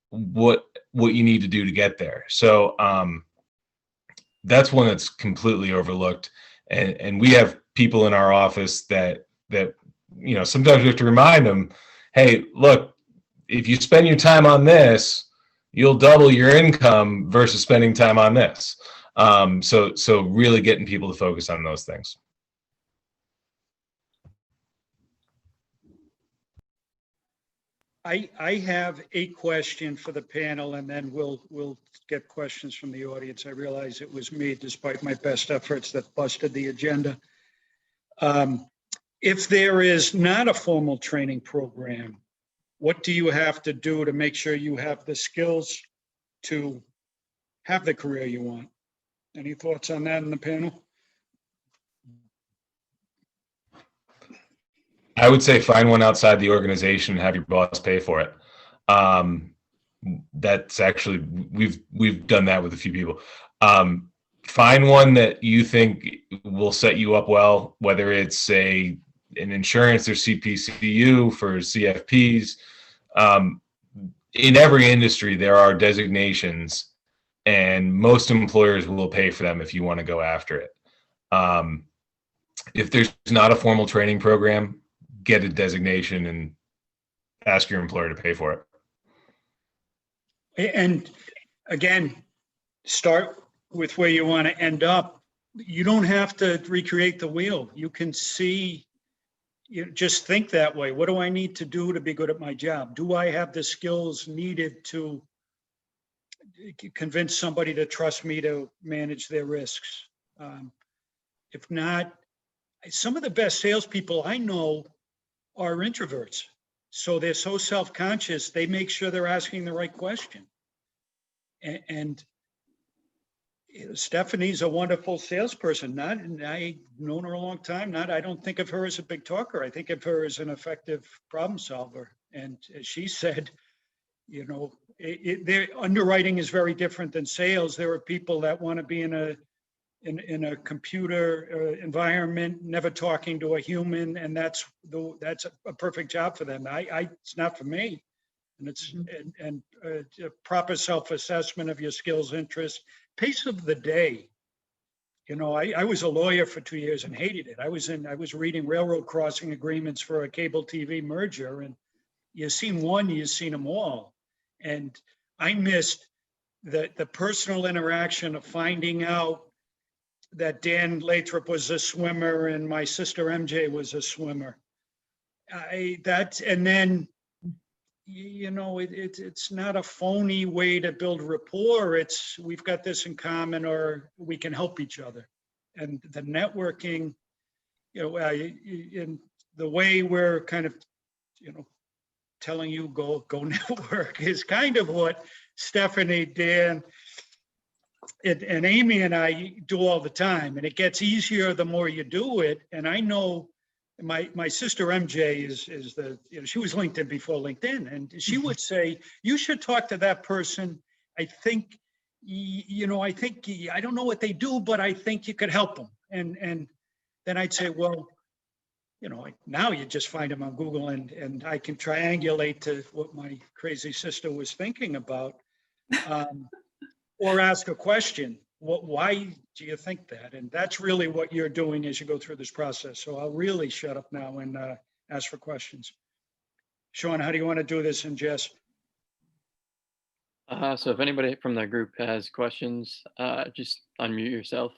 what you need to do to get there. So that's one that's completely overlooked. And we have people in our office that sometimes we have to remind them, hey, look, if you spend your time on this, you'll double your income versus spending time on this. So really getting people to focus on those things. I have a question for the panel and then we'll get questions from the audience. I realize it was me, despite my best efforts, that busted the agenda. If there is not a formal training program, what do you have to do to make sure you have the skills to have the career you want? Any thoughts on that in the panel? I would say find one outside the organization and have your boss pay for it. That's actually, we've done that with a few people. Find one that you think will set you up well, whether it's an insurance or CPCU for CFPs. In every industry, there are designations, and most employers will pay for them if you want to go after it. If there's not a formal training program, get a designation and ask your employer to pay for it. And again, start with where you want to end up. You don't have to recreate the wheel. You can see you just think that way. What do I need to do to be good at my job? Do I have the skills needed to convince somebody to trust me to manage their risks? If not, some of the best salespeople I know are introverts. So they're so self-conscious, they make sure they're asking the right question. And Stephanie's a wonderful salesperson. I've known her a long time. I don't think of her as a big talker. I think of her as an effective problem solver. And as she said, their underwriting is very different than sales. There are people that want to be in a computer environment, never talking to a human, and that's a perfect job for them. It's not for me. And it's a proper self-assessment of your skills, interests, pace of the day. I was a lawyer for 2 years and hated it. I was reading railroad crossing agreements for a cable TV merger, and you've seen one, you've seen them all. And I missed the personal interaction of finding out that Dan Lathrop was a swimmer and my sister MJ was a swimmer. And then, it's not a phony way to build rapport. It's we've got this in common, or we can help each other. And the networking, in the way we're kind of, telling you go network is kind of what Stephanie, Dan, and Amy and I do all the time. And it gets easier the more you do it. And I know my sister MJ is she was LinkedIn before LinkedIn, and she would say, you should talk to that person. I think, I don't know what they do, but I think you could help them. And then I'd say, well, now you just find them on Google, and I can triangulate to what my crazy sister was thinking about, or ask a question. Why do you think that? And that's really what you're doing as you go through this process. So I'll really shut up now and ask for questions. Sean, how do you want to do this? And Jess? So if anybody from the group has questions, just unmute yourself.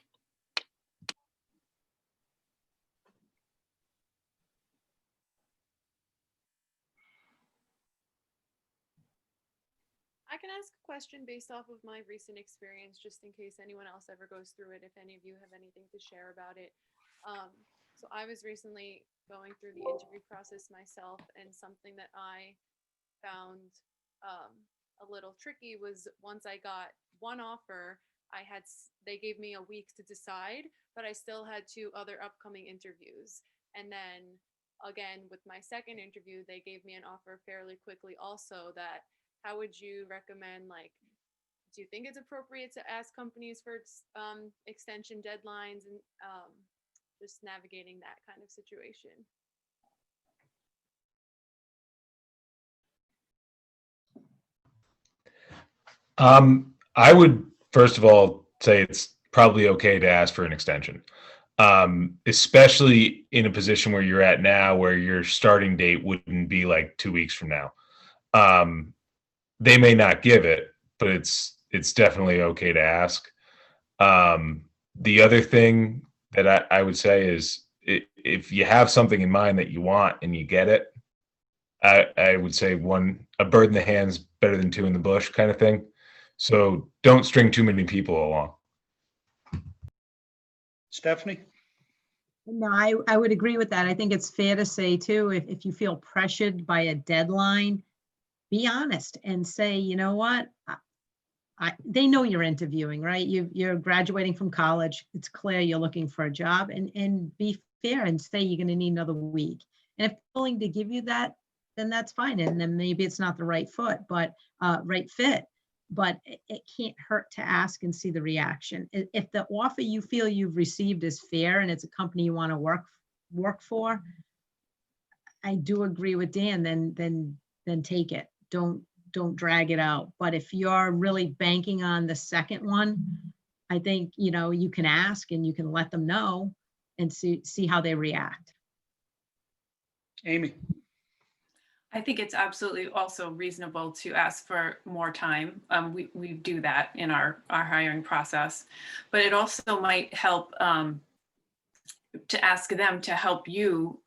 I can ask a question based off of my recent experience, just in case anyone else ever goes through it, if any of you have anything to share about it. So I was recently going through the interview process myself, and something that I found a little tricky was once I got one offer, they gave me a week to decide, but I still had 2 other upcoming interviews. And then again, with my second interview, they gave me an offer fairly quickly also. How would you recommend, do you think it's appropriate to ask companies for extension deadlines, and just navigating that kind of situation? I would, first of all, say it's probably okay to ask for an extension, especially in a position where you're at now, where your starting date wouldn't be like 2 weeks from now. They may not give it, but it's definitely okay to ask. The other thing that I would say is, if you have something in mind that you want and you get it, I would say a bird in the hand's better than 2 in the bush kind of thing. So don't string too many people along. Stephanie? No, I would agree with that. I think it's fair to say too, if you feel pressured by a deadline, be honest and say, you know what, they know you're interviewing, right? You're graduating from college. It's clear you're looking for a job, and be fair and say you're going to need another week. And if they're willing to give you that, then that's fine. And then maybe it's not the right fit, but it can't hurt to ask and see the reaction. If the offer you feel you've received is fair and it's a company you want to work for, I do agree with Dan, then take it. Don't drag it out. But if you're really banking on the second one, I think, you can ask and you can let them know and see how they react. Amy? I think it's absolutely also reasonable to ask for more time. We do that in our hiring process, but it also might help to ask them to help you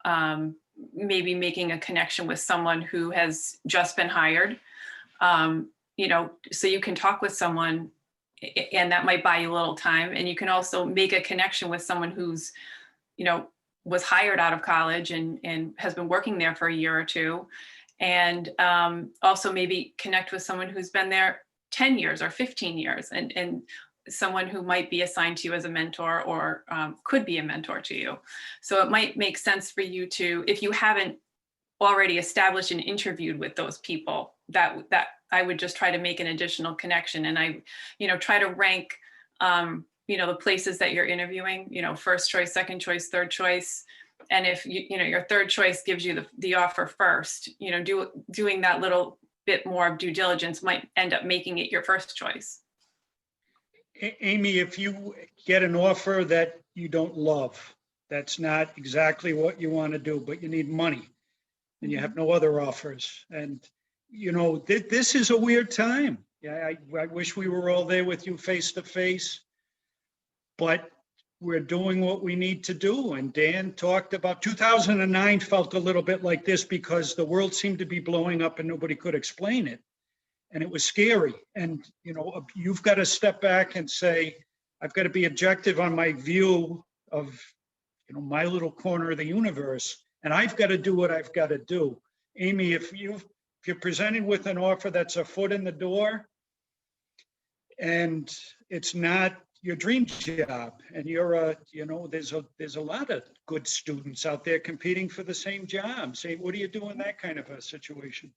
maybe making a connection with someone who has just been hired. So you can talk with someone and that might buy you a little time. And you can also make a connection with someone who's, was hired out of college and has been working there for a year or two. And also maybe connect with someone who's been there 10 years or 15 years and someone who might be assigned to you as a mentor or could be a mentor to you. So it might make sense for you to, if you haven't already established and interviewed with those people, that I would just try to make an additional connection. And I, try to rank, the places that you're interviewing, first choice, second choice, third choice. And if your third choice gives you the offer first, doing that little bit more of due diligence might end up making it your first choice. Amy, if you get an offer that you don't love, that's not exactly what you want to do, but you need money and you have no other offers. And, this is a weird time. Yeah, I wish we were all there with you face to face, but we're doing what we need to do. And Dan talked about 2009 felt a little bit like this because the world seemed to be blowing up and nobody could explain it. And it was scary. And, you've got to step back and say, I've got to be objective on my view of, my little corner of the universe. And I've got to do what I've got to do. Amy, if you're presented with an offer that's a foot in the door and it's not your dream job and you're there's a lot of good students out there competing for the same job. Say, what do you do in that kind of a situation?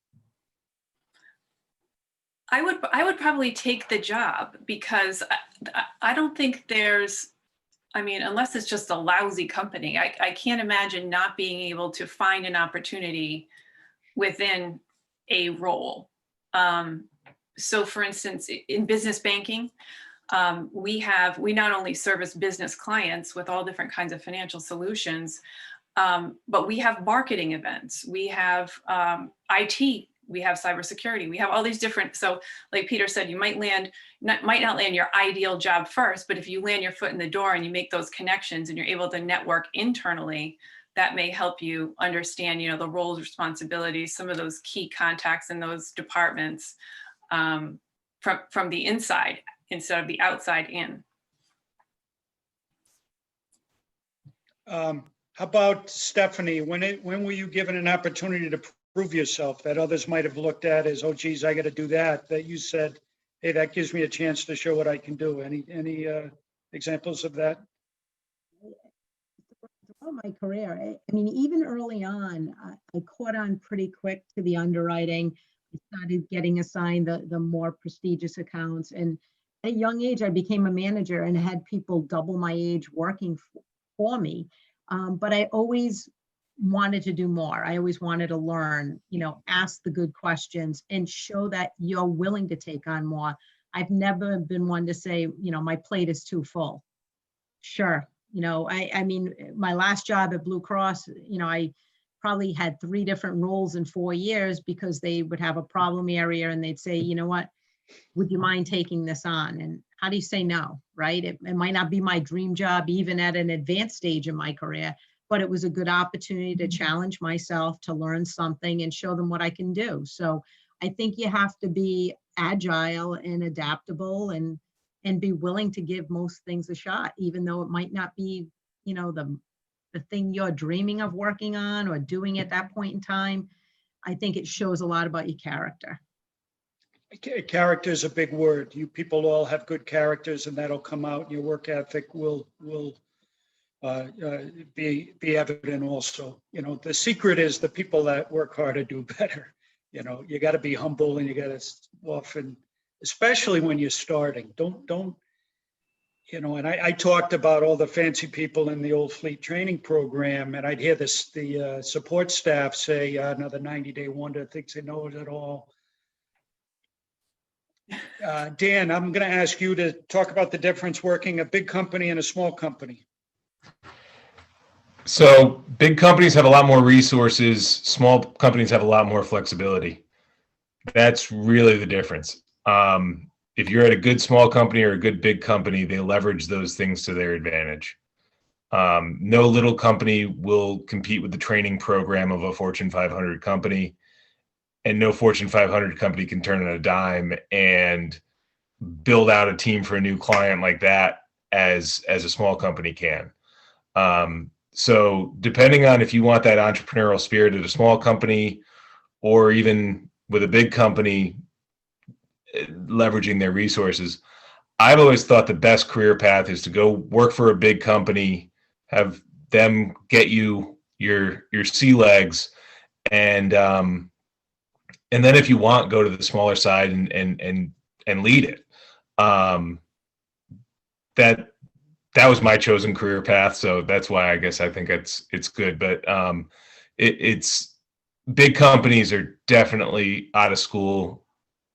I would probably take the job because I don't think unless it's just a lousy company, I can't imagine not being able to find an opportunity within a role. So for instance, in business banking, we not only service business clients with all different kinds of financial solutions, but we have marketing events, we have IT, we have cybersecurity, we have all these different, so like Peter said, you might not land your ideal job first, but if you land your foot in the door and you make those connections and you're able to network internally, that may help you understand, the roles, responsibilities, some of those key contacts in those departments from the inside instead of the outside in. How about Stephanie? When were you given an opportunity to prove yourself that others might have looked at as, oh, geez, I got to do that, that you said, hey, that gives me a chance to show what I can do? Any examples of that? Throughout my career, even early on, I caught on pretty quick to the underwriting. I started getting assigned the more prestigious accounts. And at a young age, I became a manager and had people double my age working for me. But I always wanted to do more. I always wanted to learn, ask the good questions and show that you're willing to take on more. I've never been one to say, my plate is too full. Sure. My last job at Blue Cross, I probably had 3 different roles in 4 years because they would have a problem area and they'd say, what, would you mind taking this on? And how do you say no, right? It might not be my dream job, even at an advanced stage in my career, but it was a good opportunity to challenge myself, to learn something and show them what I can do. So I think you have to be agile and adaptable and be willing to give most things a shot, even though it might not be, the thing you're dreaming of working on or doing at that point in time. I think it shows a lot about your character. Character is a big word. You people all have good characters and that'll come out. Your work ethic will be evident also. The secret is the people that work harder do better. You got to be humble and you got to often, especially when you're starting, don't, and I talked about all the fancy people in the old fleet training program, and I'd hear the support staff say, another 90-day wonder thinks they know it all. Dan, I'm going to ask you to talk about the difference working a big company and a small company. So big companies have a lot more resources. Small companies have a lot more flexibility. That's really the difference. If you're at a good small company or a good big company, they leverage those things to their advantage. No little company will compete with the training program of a Fortune 500 company, and no Fortune 500 company can turn on a dime and build out a team for a new client like that as a small company can. So depending on if you want that entrepreneurial spirit at a small company or even with a big company leveraging their resources, I've always thought the best career path is to go work for a big company, have them get you your sea legs, and then if you want, go to the smaller side and lead it. That was my chosen career path, so that's why I guess I think it's good. But it's big companies are definitely out of school,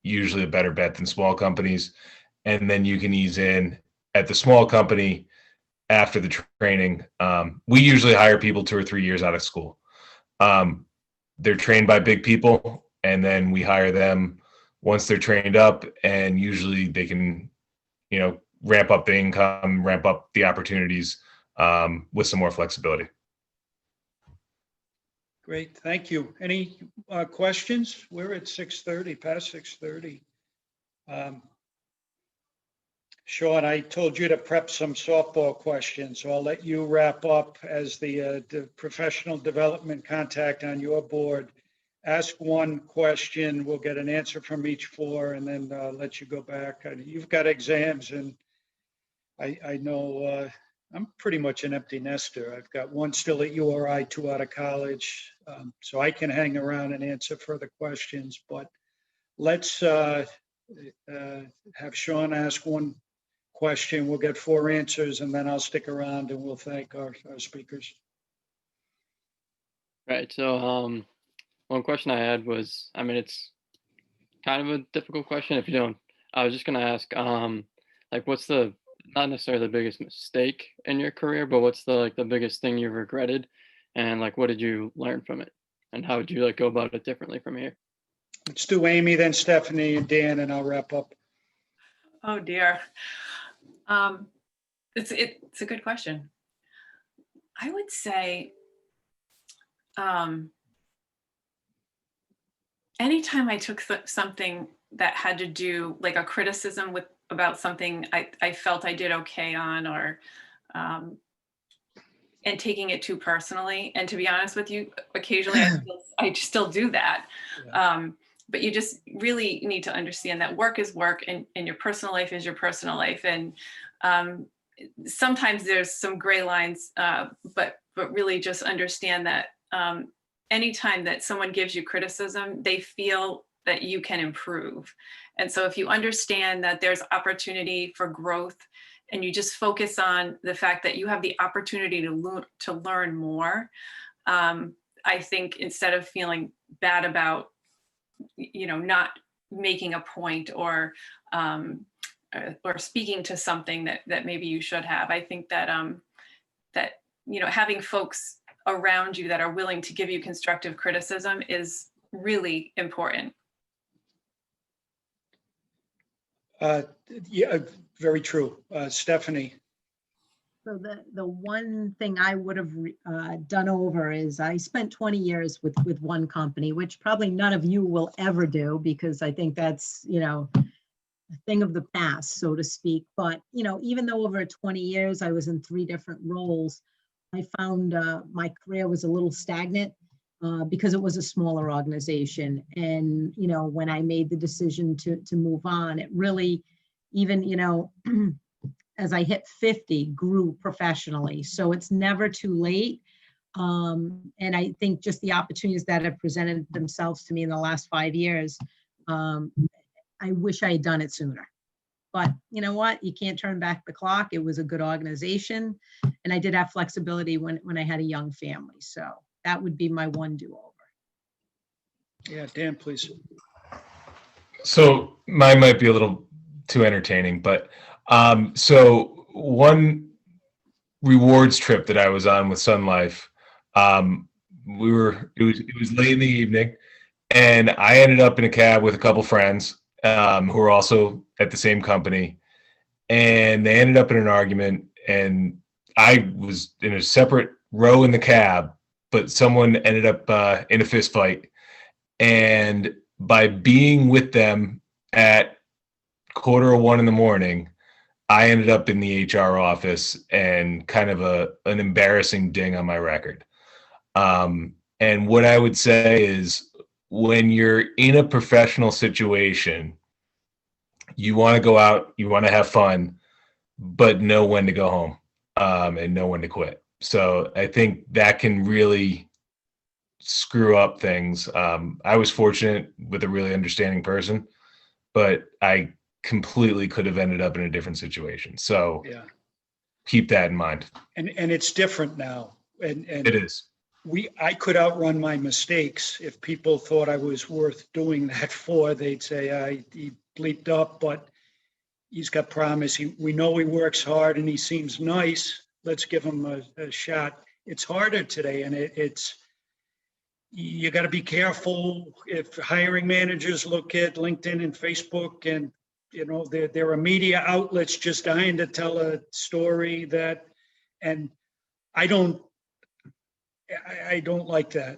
usually a better bet than small companies, and then you can ease in at the small company after the training. We usually hire people 2 or 3 years out of school. They're trained by big people, and then we hire them once they're trained up, and usually they can, ramp up the income, ramp up the opportunities with some more flexibility. Great, thank you. Any questions? We're at 6:30, past 6:30. Sean, I told you to prep some softball questions, so I'll let you wrap up as the professional development contact on your board. Ask one question, we'll get an answer from each four, and then let you go back. You've got exams, and I know I'm pretty much an empty nester. I've got one still at URI, 2 out of college, so I can hang around and answer further questions. But let's have Sean ask one question. We'll get 4 answers, and then I'll stick around and we'll thank our speakers. Right. So one question I had was, it's kind of a difficult question if you don't. I was just going to ask, what's the, not necessarily the biggest mistake in your career, but what's the biggest thing you've regretted, and what did you learn from it, and how would you go about it differently from here? Let's do Amy, then Stephanie and Dan, and I'll wrap up. Oh dear. It's a good question. I would say, anytime I took something that had to do a criticism about something I felt I did okay on, or and taking it too personally. And to be honest with you, occasionally I still do that. Yeah. But you just really need to understand that work is work, and your personal life is your personal life. And sometimes there's some gray lines, but really just understand that anytime that someone gives you criticism, they feel that you can improve. And so if you understand that there's opportunity for growth, and you just focus on the fact that you have the opportunity to learn more, I think instead of feeling bad about, not making a point or speaking to something that maybe you should have, I think that having folks around you that are willing to give you constructive criticism is really important. Yeah, very true. Stephanie. So the one thing I would have done over is I spent 20 years with one company, which probably none of you will ever do, because I think that's, a thing of the past, so to speak. But, even though over 20 years I was in 3 different roles, I found my career was a little stagnant because it was a smaller organization. And, when I made the decision to move on, it really, even, as I hit 50, grew professionally. So it's never too late. And I think just the opportunities that have presented themselves to me in the last 5 years, I wish I had done it sooner. But you know what? You can't turn back the clock. It was a good organization. And I did have flexibility when I had a young family. So that would be my one do-over. Yeah, Dan, please. So mine might be a little too entertaining, but so one rewards trip that I was on with Sun Life, it was late in the evening, and I ended up in a cab with a couple friends who were also at the same company, and they ended up in an argument, and I was in a separate row in the cab, but someone ended up in a fist fight. And by being with them at 1:45 in the morning, I ended up in the HR office and kind of an embarrassing ding on my record. And what I would say is, when you're in a professional situation, you want to go out, you want to have fun, but know when to go home, and know when to quit. So I think that can really screw up things. I was fortunate with a really understanding person, but I completely could have ended up in a different situation. So Yeah. keep that in mind. And it's different now. And It is. I could outrun my mistakes. If people thought I was worth doing that for, they'd say he bleeped up, but he's got promise. We know he works hard and he seems nice. Let's give him a shot. It's harder today, and you got to be careful if hiring managers look at LinkedIn and Facebook, and there are media outlets just dying to tell a story that, and I don't like that.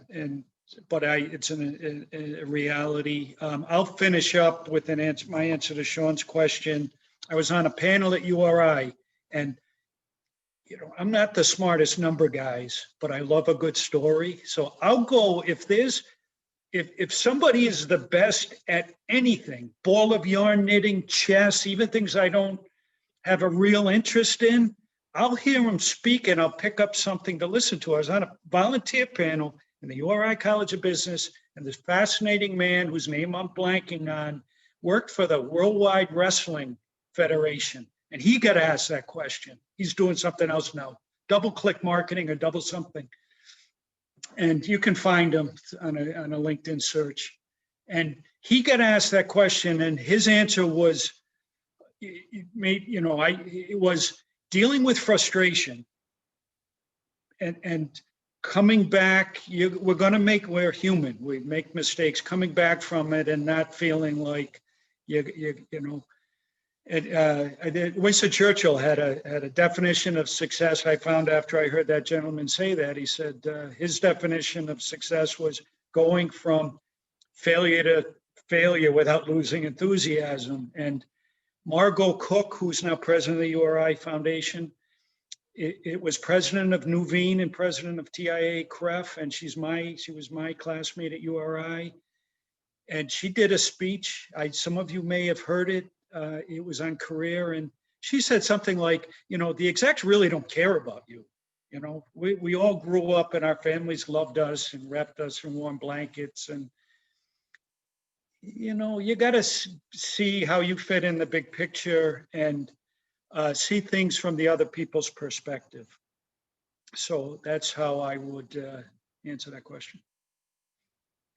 But it's a reality. I'll finish up with my answer to Sean's question. I was on a panel at URI, and I'm not the smartest number guys, but I love a good story. So I'll go if somebody is the best at anything, ball of yarn knitting, chess, even things I don't have a real interest in, I'll hear them speak and I'll pick up something to listen to. I was on a volunteer panel in the URI College of Business, and this fascinating man whose name I'm blanking on worked for the Worldwide Wrestling Federation. And he got asked that question. He's doing something else now, double click marketing or double something. And you can find him on a LinkedIn search. And he got asked that question, and his answer was, it was dealing with frustration and coming back. We're human. We make mistakes, coming back from it and not feeling like Winston Churchill had a definition of success. I found after I heard that gentleman say that, he said his definition of success was going from failure to failure without losing enthusiasm. And Margot Cook, who's now president of the URI Foundation, it was president of Nuveen and president of TIA CREF, and she was my classmate at URI. And she did a speech. Some of you may have heard it. It was on career, and she said something like, the execs really don't care about you. We all grew up and our families loved us and wrapped us in warm blankets, and you got to see how you fit in the big picture and see things from the other people's perspective. So that's how I would answer that question.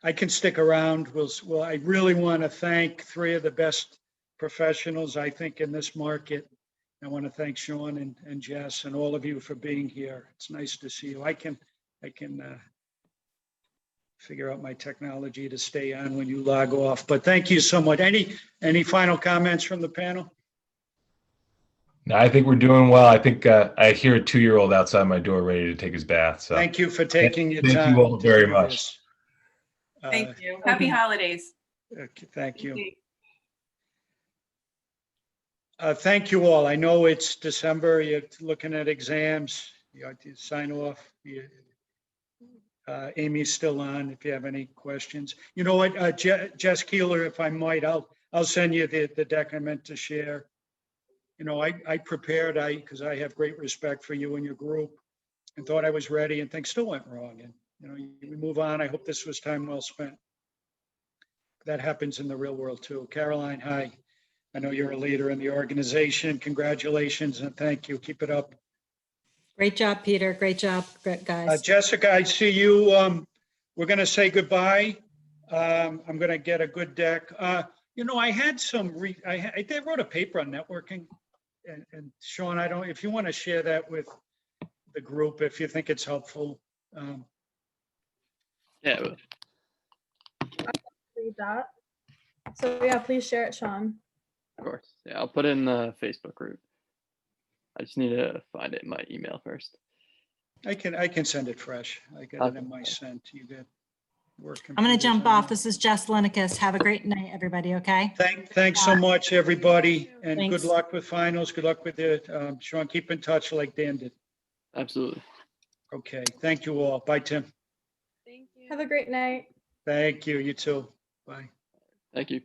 I can stick around. Well, I really want to thank three of the best professionals, I think, in this market. I want to thank Sean and Jess and all of you for being here. It's nice to see you. I can figure out my technology to stay on when you log off, but thank you so much. Any final comments from the panel? No, I think we're doing well. I think I hear a 2-year-old outside my door ready to take his bath. So Thank you for taking your thank time. you all to very do much. this. Thank you. Happy holidays. Okay, thank you. Thank you all. I know it's December. You're looking at exams. You have to sign off. Amy's still on if you have any questions. You know what, Jess Keeler, if I might, I'll send you the deck I meant to share. I prepared, because I have great respect for you and your group, and thought I was ready, and things still went wrong. And, we move on. I hope this was time well spent. That happens in the real world too. Caroline, hi. I know you're a leader in the organization. Congratulations and thank you. Keep it up. Great job, Peter. Great job, guys. Jessica, I see you. We're going to say goodbye. I'm going to get a good deck. I had I wrote a paper on networking, and Sean, if you want to share that with the group, if you think it's helpful. Yeah. Read that. So yeah, please share it, Sean. Of course. Yeah, I'll put it in the Facebook group. I just need to find it in my email first. I can send it fresh. I got it in my Okay. sent. You got work. I'm going to computers jump on off. that? This is Jess Linicus. Have a great night, everybody, okay? Thanks so much, everybody, and good Thanks. luck with finals. Good luck with it. Sean, keep in touch like Dan did. Absolutely. Okay, thank you all. Bye, Tim. Thank you. Have a great night. Thank you. You too. Bye. Thank you.